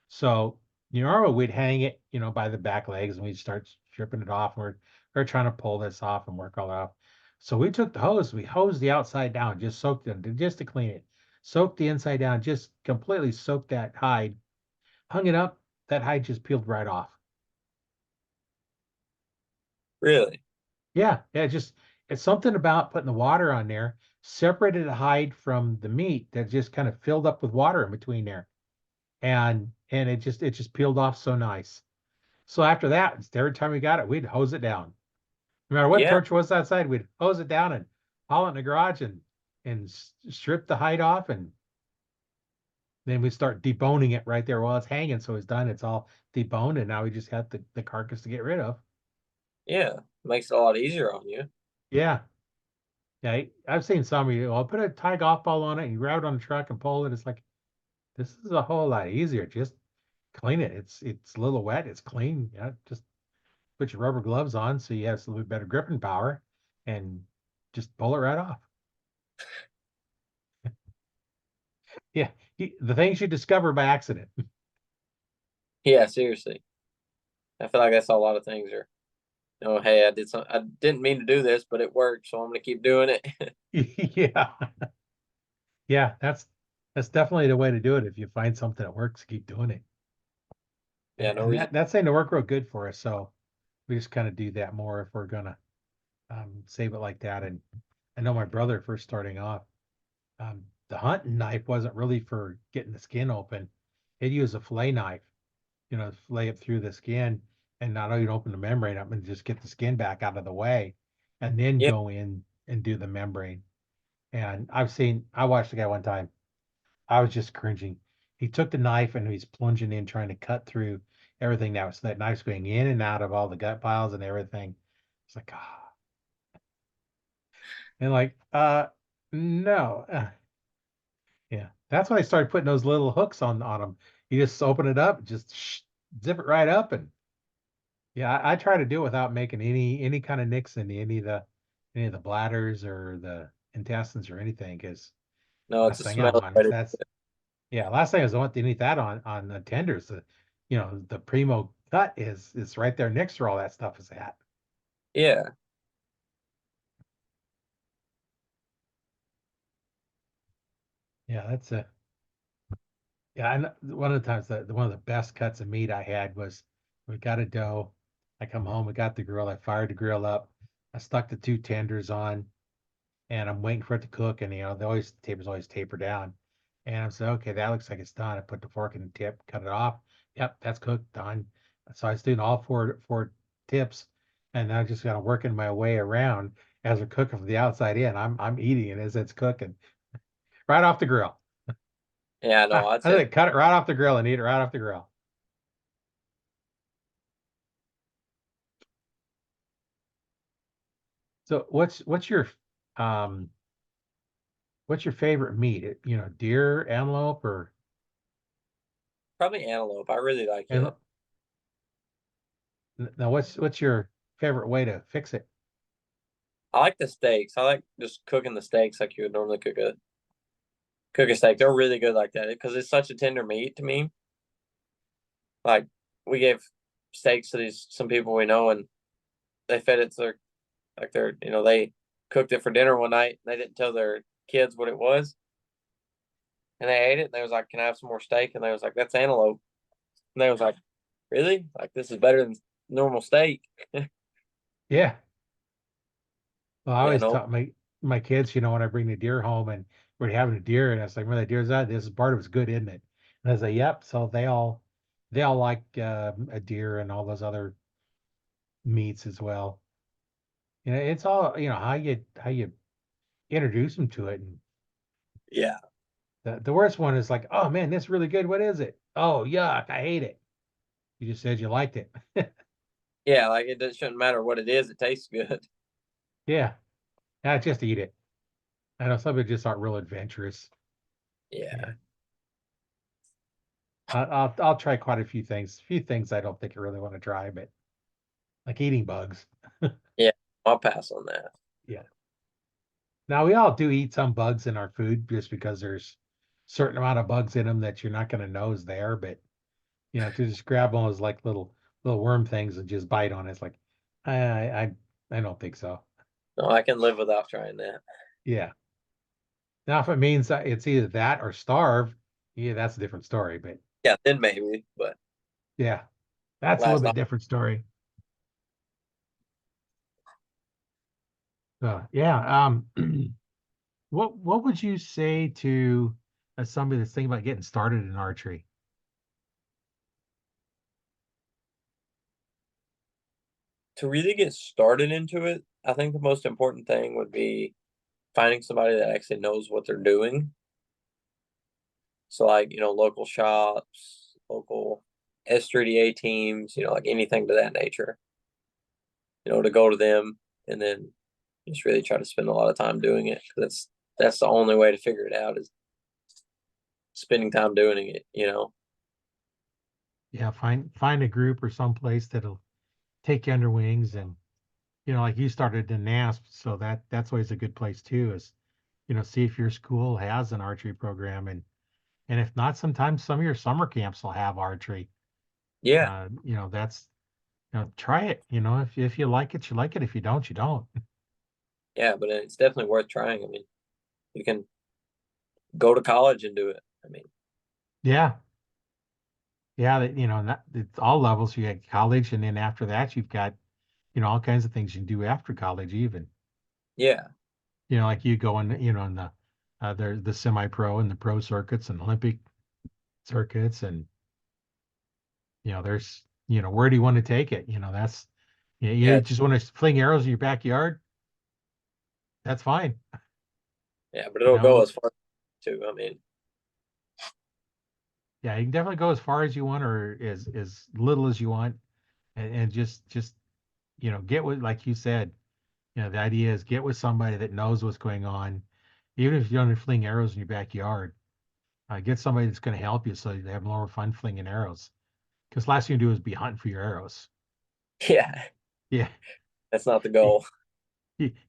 Speaker 1: So normally we'd hang it, by the back legs, and we'd start stripping it off. And we're trying to pull this off and work all off. So we took the hose, we hosed the outside down, just soaked it, just to clean it. Soaked the inside down, just completely soaked that hide, hung it up. That hide just peeled right off.
Speaker 2: Really?
Speaker 1: Yeah, it's something about putting the water on there, separated the hide from the meat that just kind of filled up with water in between there. And it just peeled off so nice. So after that, every time we got it, we'd hose it down. No matter what
Speaker 2: Yeah,
Speaker 1: torch was outside, we'd hose it down and haul it in the garage and strip the hide off, and then we start deboning it right there while it's hanging. So it's done. It's all deboned, and now we just have the carcass to get rid of.
Speaker 2: yeah. Makes it a lot easier on you.
Speaker 1: Yeah. Yeah. I've seen some of you, I'll put a tie golf ball on it and you grab it on the truck and pull it. It's like, this is a whole lot easier. Just clean it. It's a little wet. It's clean. Yeah. Just put your rubber gloves on so you have a little bit better gripping power and just pull it right off. Yeah. The things you discover by accident.
Speaker 2: Yeah, seriously. I feel like that's how a lot of things are. Hey, I didn't mean to do this, but it worked, so I'm gonna keep doing it.
Speaker 1: Yeah. Yeah. That's definitely the way to do it. If you find something that works, keep doing it.
Speaker 2: Yeah,
Speaker 1: And,
Speaker 2: no
Speaker 1: and
Speaker 2: reason.
Speaker 1: that seemed to work real good for us. So we just kind of do that more if we're gonna save it like that. And I know my brother first starting off, the hunting knife wasn't really for getting the skin open. He'd use a fillet knife, fillet it through the skin, and not only open the membrane up and just get the skin back out of the way, and then
Speaker 2: Yeah,
Speaker 1: go in and do the membrane. And I watched the guy one time. I was just cringing. He took the knife and he's plunging in, trying to cut through everything that knife's going in and out of all the gut piles and everything. It's like, ah, and like, no. Yeah, that's why I started putting those little hooks on them. You just open it up, just zip it right up, and yeah, I try to do it without making any kind of nicks in any of the bladders or the intestines or anything. Because
Speaker 2: no, it's
Speaker 1: last
Speaker 2: a
Speaker 1: thing I
Speaker 2: smell.
Speaker 1: want is last thing I want anything that on the tenders. The primo cut is right there next to where all that stuff is at.
Speaker 2: Yeah,
Speaker 1: Yeah, that's a Yeah, and one of the times one of the best cuts of meat I had was we got a doe. I come home, we got the grill. I fired the grill up. I stuck the two tenders on, and I'm waiting for it to cook. And the taper's always taper down. And I'm saying, okay, that looks like it's done. I put the fork in the tip, cut it off. Yep, that's cooked, done. So I was doing all four tips, and I just kind of working my way around as we're cooking from the outside in. I'm eating it as it's cooking right off the grill.
Speaker 2: yeah, no, I'd
Speaker 1: I
Speaker 2: say
Speaker 1: think cut it right off the grill and eat it right off the grill. So um what's your favorite meat? Deer, antelope, or
Speaker 2: probably antelope. I really like it.
Speaker 1: antelope? Now what's your favorite way to fix it?
Speaker 2: I like the steaks. I like just cooking the steaks like you would normally cook a steak. They're really good like that because it's such a tender meat to me. Like we gave steaks to these some people we know, and they fed it to their they cooked it for dinner one night. And they didn't tell their kids what it was, and they ate it. And they was like, "Can I have some more steak?" And they was like, "That's antelope." And they was like, "Really? Like this is better than normal steak?"
Speaker 1: Yeah. Well, I
Speaker 2: Yeah,
Speaker 1: always
Speaker 2: no,
Speaker 1: taught my kids, when I bring the deer home and we're having a deer, and I was like, "Where the deer's at? This is part of it's good, isn't it?" And I say, "Yep." So they all like a deer and all those other meats as well. It's all how you introduce them to it. And
Speaker 2: yeah,
Speaker 1: the worst one is like, "Oh man, this is really good. What is it? Oh, yuck, I hate it." You just said you liked it.
Speaker 2: yeah. Like shouldn't matter what it is. It tastes good.
Speaker 1: Yeah, just eat it. I know some people just aren't real adventurous.
Speaker 2: Yeah,
Speaker 1: Yeah, I'll try quite a few things. A few things I don't think I really want to try, but like eating bugs.
Speaker 2: yeah. I'll pass on that.
Speaker 1: Yeah. Now we all do eat some bugs in our food just because there's certain amount of bugs in them that you're not going to know is there. But to just grab one of those like little worm things and just bite on it, it's like I don't think so.
Speaker 2: No, I can live without trying that.
Speaker 1: Yeah. Now, if it means that it's either that or starve, yeah, that's a different story. But
Speaker 2: Yeah, then maybe, but
Speaker 1: yeah, that's a little
Speaker 2: last
Speaker 1: bit
Speaker 2: night.
Speaker 1: different story. Yeah. What would you say to somebody that's thinking about getting started in archery?
Speaker 2: To really get started into it, I think the most important thing would be finding somebody that actually knows what they're doing. So like, local shops, local S3DA teams, like anything to that nature, to go to them and then just really try to spend a lot of time doing it. 'Cause that's the only way to figure it out is spending time doing it.
Speaker 1: Yeah, find a group or someplace that'll take you under wings, and like you started in NASP, so that's always a good place too, is see if your school has an archery program, and if not, sometimes some of your summer camps will have archery.
Speaker 2: Yeah.
Speaker 1: That's try it. If you like it, you like it. If you don't, you don't.
Speaker 2: Yeah, but it's definitely worth trying. I mean, you can go to college and do it. I mean,
Speaker 1: Yeah. Yeah, it's all levels. You got college, and then after that, you've got all kinds of things you can do after college, even.
Speaker 2: yeah,
Speaker 1: Like you go in, in the semi-pro and the pro circuits and Olympic circuits, and there's where do you want to take it? That's you
Speaker 2: yeah,
Speaker 1: just want to fling arrows in your backyard. That's fine.
Speaker 2: yeah, but it'll go as far too. I mean,
Speaker 1: Yeah, you can definitely go as far as you want or as little as you want, and just get with, like you said. The idea is get with somebody that knows what's going on, even if you don't fling arrows in your backyard. Get somebody that's going to help you so you have more fun flinging arrows. Because last thing you do is be hunting for your arrows.
Speaker 2: yeah,
Speaker 1: Yeah,
Speaker 2: that's not the
Speaker 1: you,
Speaker 2: goal.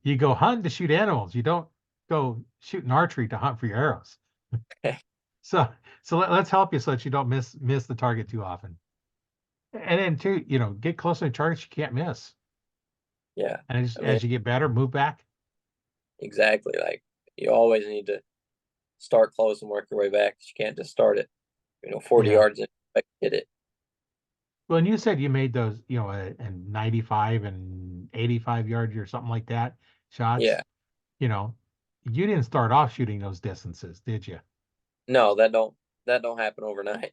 Speaker 1: you go hunting to shoot animals. You don't go shooting archery to hunt for your arrows. So let's help you so that you don't miss the target too often. And then too, get close to the targets you can't miss.
Speaker 2: Yeah,
Speaker 1: And
Speaker 2: I mean,
Speaker 1: as you get better, move back.
Speaker 2: exactly. Like you always need to start close and work your way back. You can't just start it, 40
Speaker 1: Yeah.
Speaker 2: yards and hit it.
Speaker 1: Well, and you said you made those, a 95 and 85 yard or something like that shots.
Speaker 2: Yeah,
Speaker 1: You know, you didn't start off shooting those distances, did you?
Speaker 2: no, that don't happen overnight.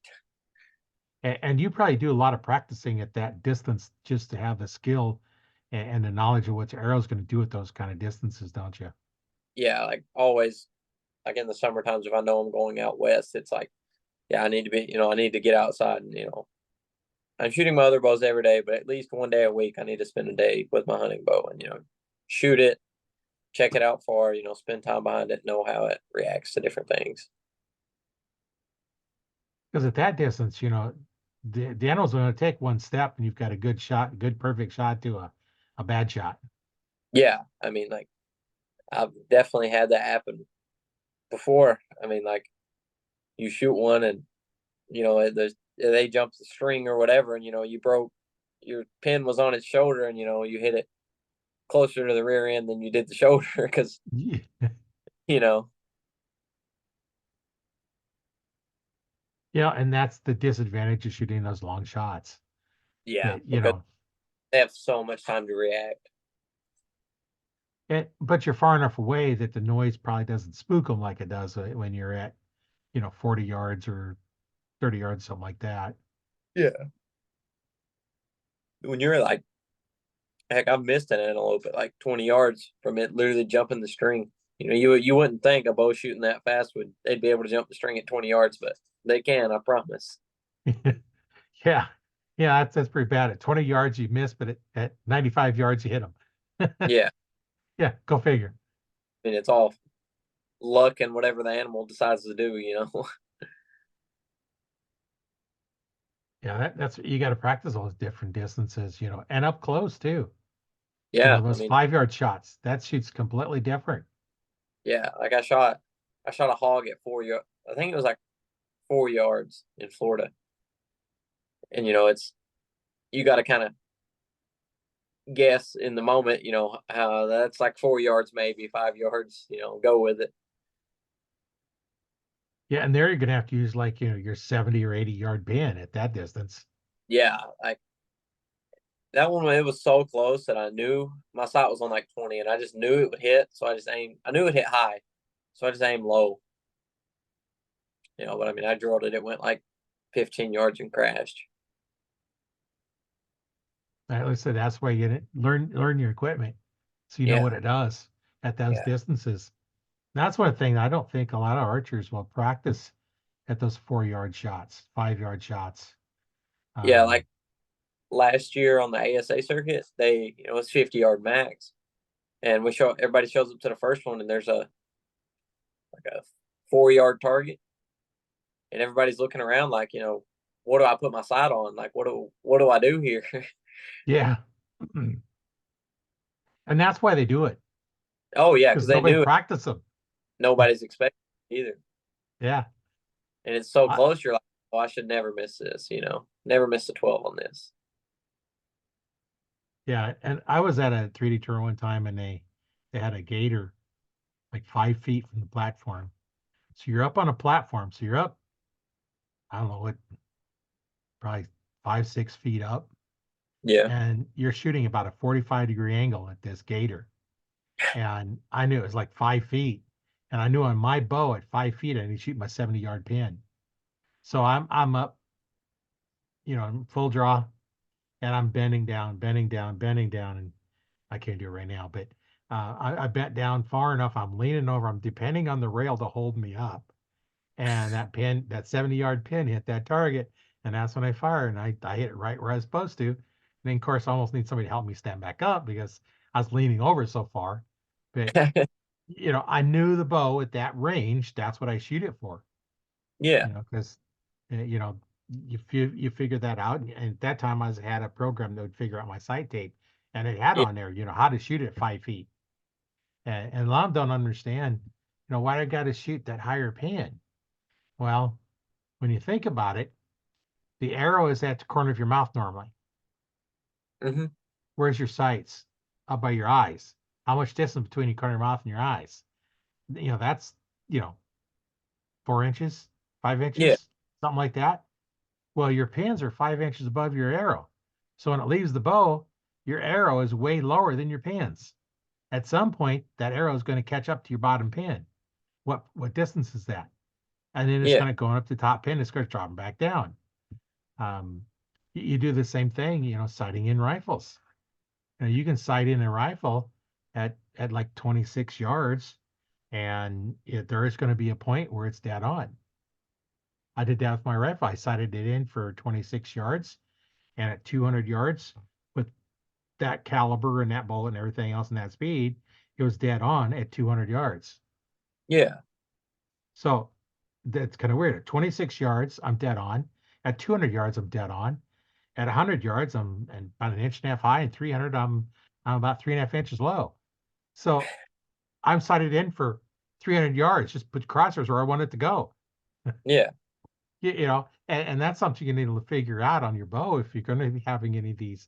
Speaker 1: And you probably do a lot of practicing at that distance just to have the skill and the knowledge of what your arrow is going to do at those kind of distances, don't you?
Speaker 2: Yeah, like always, like in the summer times, if I know I'm going out west, it's like, yeah, I need to get outside and I'm shooting my other bows every day, but at least one day a week, I need to spend a day with my hunting bow and shoot it, check it out for spend time behind it, know how it reacts to different things.
Speaker 1: Because at that distance, the animal's going to take one step and you've got a good shot, good perfect shot to a bad shot.
Speaker 2: Yeah, I mean, like I've definitely had that happen before. I mean, like you shoot one and they jump the string or whatever, and you broke your pin was on its shoulder, and you hit it closer to the rear end than you did the shoulder because
Speaker 1: Yeah.
Speaker 2: you know
Speaker 1: And that's the disadvantage of shooting those long shots.
Speaker 2: yeah,
Speaker 1: That,
Speaker 2: because they have so much time to react.
Speaker 1: but you're far enough away that the noise probably doesn't spook them like it does when you're at, 40 yards or 30 yards, something like that.
Speaker 2: Yeah, when you're like, heck, I've missed an antelope at like 20 yards from it literally jumping the string. You wouldn't think a bow shooting that fast would they'd be able to jump the string at 20 yards, but they can, I promise.
Speaker 1: Yeah. Yeah, that's pretty bad. At 20 yards, you miss, but at 95 yards, you hit them.
Speaker 2: Yeah,
Speaker 1: Yeah, go figure.
Speaker 2: I mean it's all luck and whatever the animal decides to do.
Speaker 1: Yeah, that's you got to practice those different distances, and up close too.
Speaker 2: Yeah, I
Speaker 1: Those
Speaker 2: mean,
Speaker 1: 5 yard shots, that shoots completely different.
Speaker 2: yeah, like I shot a hog at I think it was like 4 yards in Florida. And it's you got to kind of guess in the moment, that's like 4 yards, maybe 5 yards, go with it.
Speaker 1: Yeah, and there you're gonna have to use like your 70 or 80-yard pin at that distance.
Speaker 2: Yeah, like that one, it was so close that I knew my sight was on like 20, and I just knew it would hit. So I just aimed. I knew it would hit high, so I just aimed low. But I mean, I drilled it. It went like 15 yards and crashed.
Speaker 1: Like I said, that's why you learn your equipment, so you know
Speaker 2: Yeah,
Speaker 1: what it does at those
Speaker 2: yeah,
Speaker 1: distances. That's one thing I don't think a lot of archers will practice at those 4-yard shots, 5-yard shots.
Speaker 2: yeah.
Speaker 1: Um,
Speaker 2: Like last year on the ASA circuit, it's 50-yard max, and everybody shows up to the first one, and there's a 4-yard target, and everybody's looking around like, what do I put my sight on? Like, what do I do here?
Speaker 1: yeah, and that's why they do it
Speaker 2: Oh yeah, because
Speaker 1: because
Speaker 2: they
Speaker 1: nobody
Speaker 2: knew
Speaker 1: practice them.
Speaker 2: nobody's expecting it either,
Speaker 1: Yeah,
Speaker 2: and it's so
Speaker 1: I,
Speaker 2: close. You're like, oh, I should never miss this. Never miss a 12 on this.
Speaker 1: yeah. And I was at a 3D tour one time, and they had a gator like 5 feet from the platform. So you're up on a platform. So you're up, I don't know what, probably 5, 6 feet up,
Speaker 2: Yeah,
Speaker 1: and you're shooting about a 45-degree angle at this gator. And I knew it was like 5 feet. And I knew on my bow at 5 feet, I need to shoot my 70-yard pin. So I'm up, I'm full draw, and I'm bending down, bending down, bending down, and I can't do it right now, but I bent down far enough. I'm leaning over. I'm depending on the rail to hold me up, and that 70-yard pin hit that target, and that's when I fired, and I hit it right where I was supposed to. And then, of course, I almost need somebody to help me stand back up because I was leaning over so far. But I knew the bow at that range. That's what I shoot it for.
Speaker 2: yeah,
Speaker 1: Because you figure that out, and at that time had a program that would figure out my sight tape, and it had
Speaker 2: yeah.
Speaker 1: on there, how to shoot it at 5 feet. And a lot of them don't understand, why I got to shoot that higher pin. Well, when you think about it, the arrow is at the corner of your mouth normally.
Speaker 2: Hmm.
Speaker 1: Where's your sights? Up by your eyes. How much distance between your corner of your mouth and your eyes? That's, you know, 4 inches, five
Speaker 2: Yeah,
Speaker 1: inches, something like that. Well, your pins are 5 inches above your arrow. So when it leaves the bow, your arrow is way lower than your pins. At some point, that arrow is going to catch up to your bottom pin. What distance is that? And then it's
Speaker 2: yeah,
Speaker 1: going to go up the top pin. It's going to drop them back down. Um, you do the same thing, sighting in rifles. You can sight in a rifle at like 26 yards, and there is going to be a point where it's dead on. I did that with my rifle. I sighted it in for 26 yards, and at 200 yards with that caliber and that bullet and everything else and that speed, it was dead on at 200 yards.
Speaker 2: yeah,
Speaker 1: So that's kind of weird. At 26 yards, I'm dead on. At 200 yards, I'm dead on. At 100 yards, I'm about an inch and a half high, and 300, I'm about 3.5 inches low. So I'm sighted in for 300 yards, just put crosshairs where I want it to go.
Speaker 2: yeah,
Speaker 1: And that's something you need to figure out on your bow if you're going to be having any of these,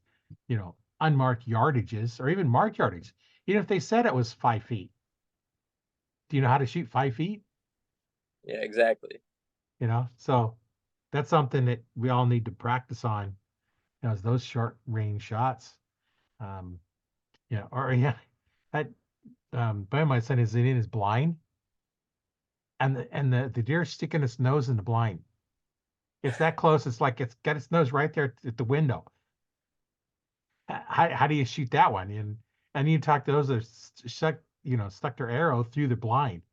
Speaker 1: unmarked yardages or even marked yardage. Even if they said it was 5 feet, do you know how to shoot 5 feet?
Speaker 2: yeah, exactly.
Speaker 1: So that's something that we all need to practice on, is those short range shots. Um, or yeah, that by my son is in his blind, and the deer sticking its nose in the blind. It's that close. It's like it's got its nose right there at the window. How do you shoot that one? And you talk to those that stuck their arrow through the blind,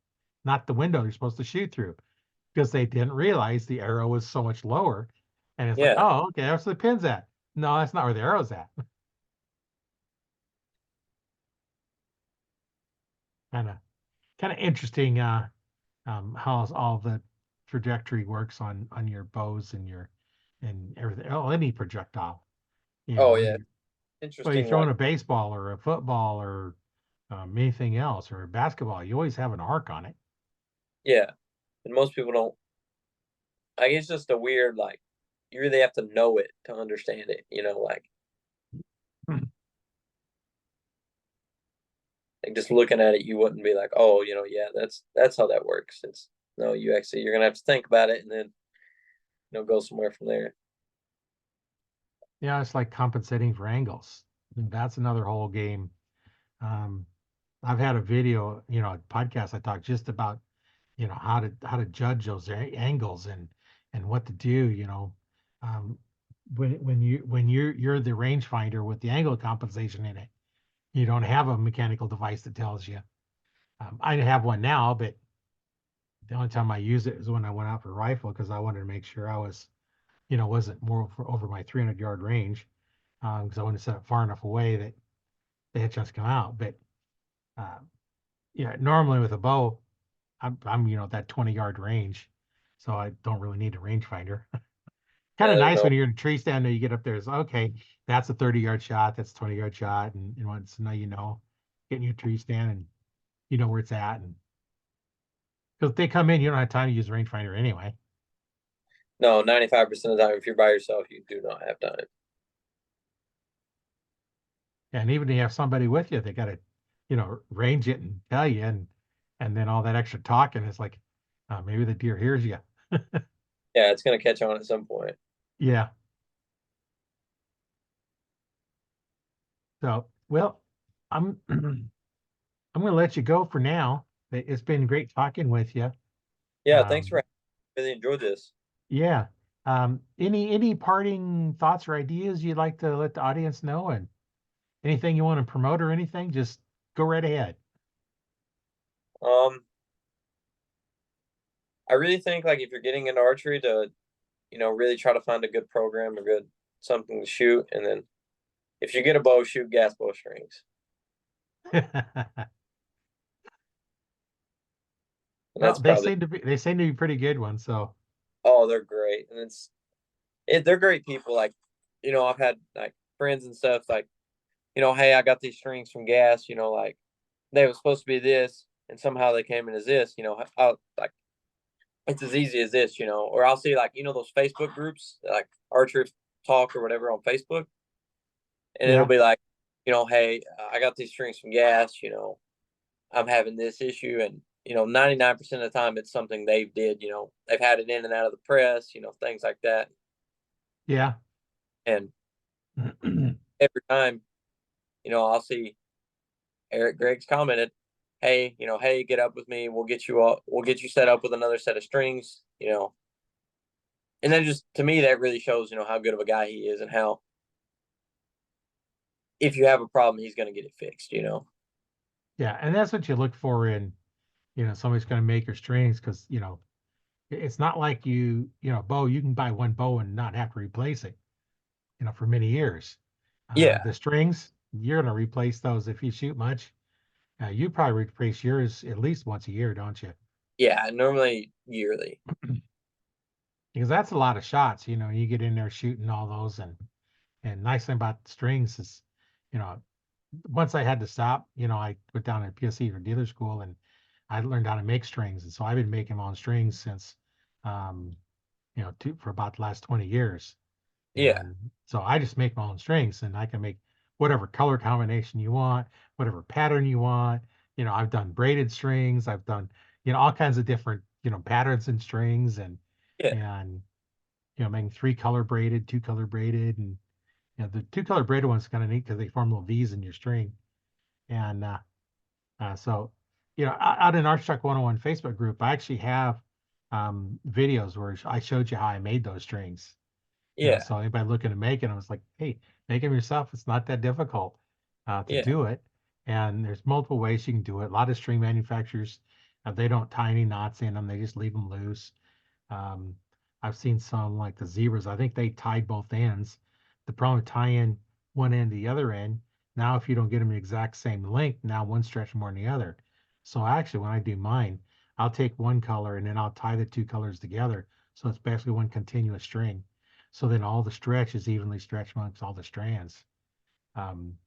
Speaker 1: not the window you're supposed to shoot through, because they didn't realize the arrow was so much lower. And it's like,
Speaker 2: Yeah.
Speaker 1: oh, okay, that's where the pin's at. No, that's not where the arrow's at. kind of kind of interesting how all the trajectory works on your bows and everything. Oh, any projectile.
Speaker 2: Oh
Speaker 1: Whether
Speaker 2: yeah.
Speaker 1: you're
Speaker 2: Interesting.
Speaker 1: throwing
Speaker 2: Like
Speaker 1: a baseball or a football or anything else or a basketball, you always have an arc on it.
Speaker 2: yeah, and most people don't. Like it's just a weird like you really have to know it to understand it.
Speaker 1: Hmm.
Speaker 2: Like just looking at it, you wouldn't be like, oh, yeah, that's how that works. It's no, you're gonna have to think about it and then go somewhere from there.
Speaker 1: Yeah, it's like compensating for angles. And that's another whole game. Um, I've had a video, a podcast I talk just about, how to judge those angles and what to do, um, when you're the rangefinder with the angle compensation in it, you don't have a mechanical device that tells you. I have one now, but the only time I use it is when I went out for rifle because I wanted to make sure I was, wasn't more over my 300-yard range because I wanted to set it far enough away that the headshots come out. But uh, normally with a bow, I'm that 20-yard range, so I don't really need a rangefinder. Kind
Speaker 2: Yeah,
Speaker 1: of
Speaker 2: there's
Speaker 1: nice
Speaker 2: no
Speaker 1: when you're in a tree stand and you get up there. It's okay, that's a 30-yard shot, that's a 20-yard shot, and once now get in your tree stand and you know where it's at, and because if they come in, you don't have time to use a rangefinder anyway.
Speaker 2: no 95% of the time if you're by yourself, you do not have time.
Speaker 1: And even if you have somebody with you, they got to, range it and tell you, and then all that extra talking is like, maybe the deer hears you.
Speaker 2: Yeah, it's gonna catch on at some point.
Speaker 1: Yeah. So, well, I'm I'm going to let you go for now. It's been great talking with you.
Speaker 2: Yeah, thanks for
Speaker 1: Um,
Speaker 2: having me. Really enjoyed this.
Speaker 1: yeah. Any parting thoughts or ideas you'd like to let the audience know, and anything you want to promote or anything, just go right ahead.
Speaker 2: Um, I really think like if you're getting into archery to, really try to find a good program, a good something to shoot, and then if you get a bow, shoot gas bowstrings, and
Speaker 1: Well,
Speaker 2: that's
Speaker 1: they
Speaker 2: probably
Speaker 1: seem to be pretty good ones. So
Speaker 2: oh, they're great, and they're great people. Like, I've had like friends and stuff like, hey, I got these strings from gas, like they were supposed to be this, and somehow they came in as this, I'll like it's as easy as this, or I'll see like those Facebook groups like Archery Talk or whatever on Facebook, and it'll
Speaker 1: yeah,
Speaker 2: be like, hey, I got these strings from gas, I'm having this issue, and 99% of the time it's something they did, they've had it in and out of the press, things like that,
Speaker 1: yeah.
Speaker 2: and every time, I'll see Eric Greg's commented, hey, hey, get up with me, we'll get you set up with another set of strings, and then just to me that really shows how good of a guy he is and how if you have a problem he's going to get it fixed.
Speaker 1: Yeah, and that's what you look for in, somebody's going to make your strings because, it's not like bow, you can buy one bow and not have to replace it, for many years.
Speaker 2: Yeah,
Speaker 1: The strings, you're going to replace those if you shoot much. You probably replace yours at least once a year, don't you?
Speaker 2: yeah, normally yearly.
Speaker 1: Because that's a lot of shots, you get in there shooting all those and nice thing about the strings is, you know, once I had to stop, I went down to PSC for dealer school and I learned how to make strings. And so I've been making my own strings since, um, for about the last 20 years.
Speaker 2: Yeah,
Speaker 1: And so I just make my own strings and I can make whatever color combination you want, whatever pattern you want. I've done braided strings, I've done, all kinds of different, patterns and strings
Speaker 2: yeah,
Speaker 1: and, making three color braided, two color braided. And, the two color braided one's kind of neat because they form little V's in your string. And so, out in Archery Talk 101 Facebook group, I actually have videos where I showed you how I made those strings.
Speaker 2: yeah,
Speaker 1: So anybody looking to make it, I was like, hey, make them yourself. It's not that difficult to
Speaker 2: yeah,
Speaker 1: do it. And there's multiple ways you can do it. A lot of string manufacturers, they don't tie any knots in them. They just leave them loose. Um, I've seen some like the zebras. I think they tied both ends. The problem with tying one end to the other end, now if you don't get them the exact same length, now one stretch more than the other. So actually, when I do mine, I'll take one color and then I'll tie the two colors together. So it's basically one continuous string. So then all the stretch is evenly stretched amongst all the strands. Um,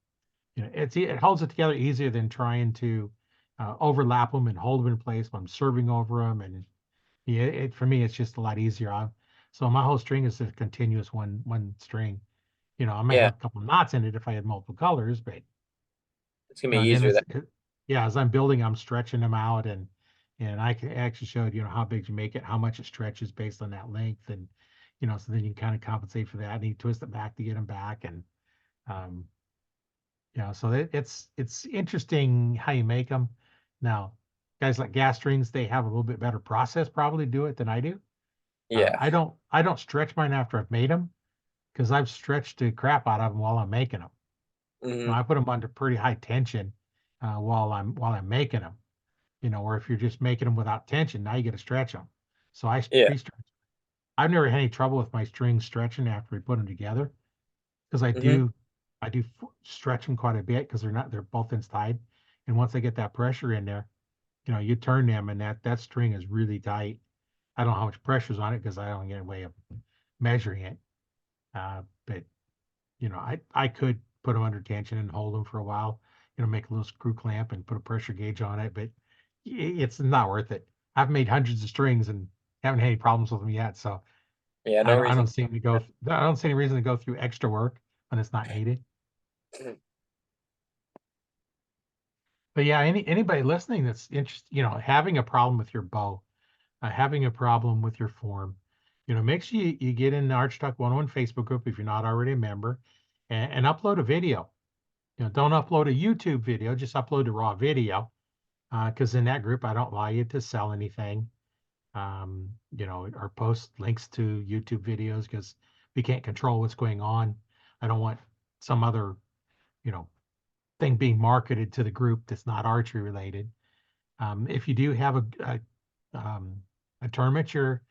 Speaker 1: it holds it together easier than trying to overlap them and hold them in place when I'm serving over them and Yeah, for me, it's just a lot easier. So my whole string is a continuous one string. I might
Speaker 2: Yeah,
Speaker 1: have a couple knots in it if I had multiple colors, but
Speaker 2: it's gonna be
Speaker 1: and then
Speaker 2: easier that.
Speaker 1: yeah, as I'm building, I'm stretching them out, and I can actually showed how big you make it, how much it stretches based on that length, and so then you can kind of compensate for that, and you twist it back to get them back, and um, so it's interesting how you make them. Now, guys like gas strings, they have a little bit better process probably to do it than I do.
Speaker 2: Yeah.
Speaker 1: I don't stretch mine after I've made them because I've stretched the crap out of them while I'm making them.
Speaker 2: Hmm.
Speaker 1: I put them under pretty high tension while I'm making them. Or if you're just making them without tension, now you got to stretch them. So I
Speaker 2: Yeah.
Speaker 1: pre-stretch. I've never had any trouble with my strings stretching after we put them together because I
Speaker 2: Hmm.
Speaker 1: do I do stretch them quite a bit because they're both inside, and once I get that pressure in there, you turn them and that string is really tight. I don't know how much pressure's on it because I don't get a way of measuring it. But I could put them under tension and hold them for a while, make a little screw clamp and put a pressure gauge on it, but it's not worth it. I've made hundreds of strings and haven't had any problems with them yet. So
Speaker 2: Yeah.
Speaker 1: I
Speaker 2: No
Speaker 1: don't, I
Speaker 2: reason.
Speaker 1: don't see any go, I don't see any reason to go through extra work when it's not needed. But yeah, anybody listening that's interested, having a problem with your bow, having a problem with your form, make sure you get in the Arch Talk 101 Facebook group if you're not already a member, and upload a video. Don't upload a YouTube video, just upload a raw video. Because in that group, I don't allow you to sell anything, or post links to YouTube videos because we can't control what's going on. I don't want some other, you know, thing being marketed to the group that's not archery related. If you do have um, a tournament you're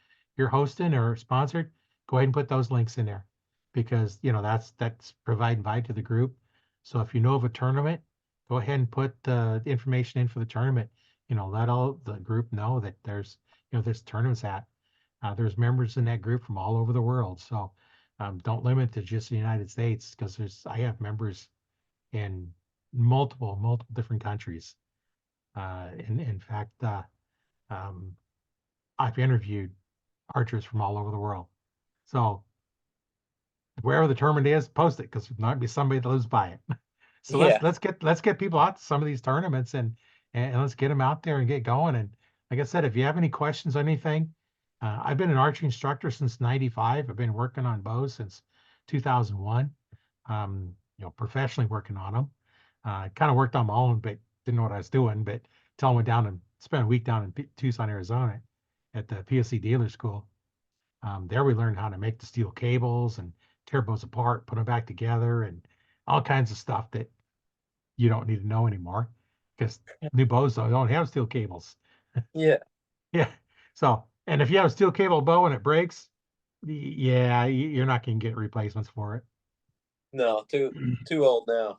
Speaker 1: hosting or sponsored, go ahead and put those links in there because that's provide invite to the group. So if you know of a tournament, go ahead and put the information in for the tournament. Let all the group know that there's tournaments at. There's members in that group from all over the world. So don't limit to just the United States because I have members in multiple different countries. In fact, um, I've interviewed archers from all over the world. So wherever the tournament is, post it because there might be somebody that lives by it. So let's
Speaker 2: Yeah.
Speaker 1: let's get people out to some of these tournaments and let's get them out there and get going. And like I said, if you have any questions on anything, I've been an archery instructor since '95. I've been working on bows since 2001. Professionally working on them. Kind of worked on my own, but didn't know what I was doing. But till I went down and spent a week down in Tucson, Arizona, at the PSC dealer school. There we learned how to make the steel cables and tear bows apart, put them back together, and all kinds of stuff that you don't need to know anymore because new bows don't have steel cables.
Speaker 2: Yeah.
Speaker 1: Yeah. So, and if you have a steel cable bow and it breaks, yeah, you're not going to get replacements for it.
Speaker 2: No, too old now.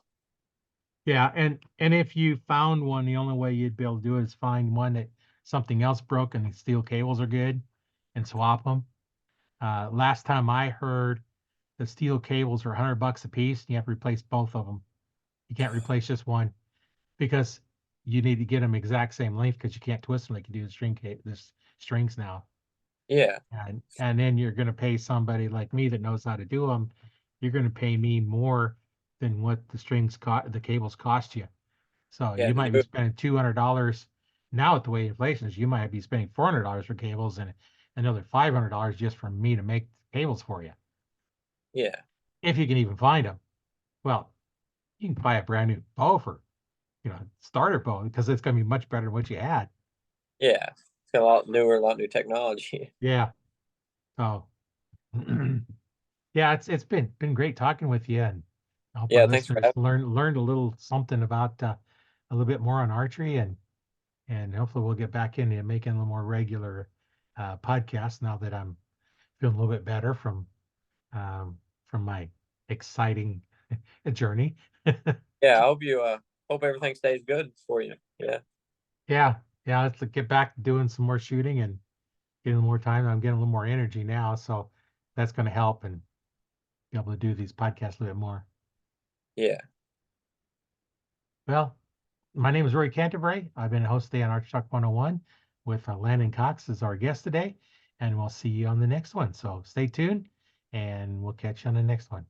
Speaker 1: Yeah, and if you found one, the only way you'd be able to do it is find one that something else broke and the steel cables are good and swap them. Last time I heard, the steel cables are $100 a piece. And you have to replace both of them. You can't replace just one because you need to get them exact same length because you can't twist them like you do the strings now.
Speaker 2: Yeah.
Speaker 1: And then you're going to pay somebody like me that knows how to do them. You're going to pay me more than what the cables cost you. So
Speaker 2: Yeah.
Speaker 1: you
Speaker 2: To
Speaker 1: might
Speaker 2: do
Speaker 1: be
Speaker 2: it.
Speaker 1: spending $200 now at the way inflation is. You might be spending $400 for cables and another $500 just for me to make cables for you,
Speaker 2: Yeah.
Speaker 1: if you can even find them. Well, you can buy a brand new bow for starter bow because it's going to be much better than what you had.
Speaker 2: Yeah. It's got a lot newer, a lot new technology.
Speaker 1: Yeah. So yeah, it's been great talking with you, and I hope our
Speaker 2: Yeah. Thanks for
Speaker 1: listeners
Speaker 2: having.
Speaker 1: learned a little something about a little bit more on archery, and hopefully we'll get back into making a little more regular podcasts now that I'm feeling a little bit better um, from my exciting journey.
Speaker 2: Yeah. I hope you hope everything stays good for you. Yeah.
Speaker 1: Yeah, yeah, let's get back to doing some more shooting and getting more time. I'm getting a little more energy now, so that's going to help and be able to do these podcasts a little bit more.
Speaker 2: Yeah.
Speaker 1: Well, my name is Roy Canterbury. I've been a host today on Arch Talk 101 with Landyn Cox as our guest today, and we'll see you on the next one. So stay tuned, and we'll catch you on the next one.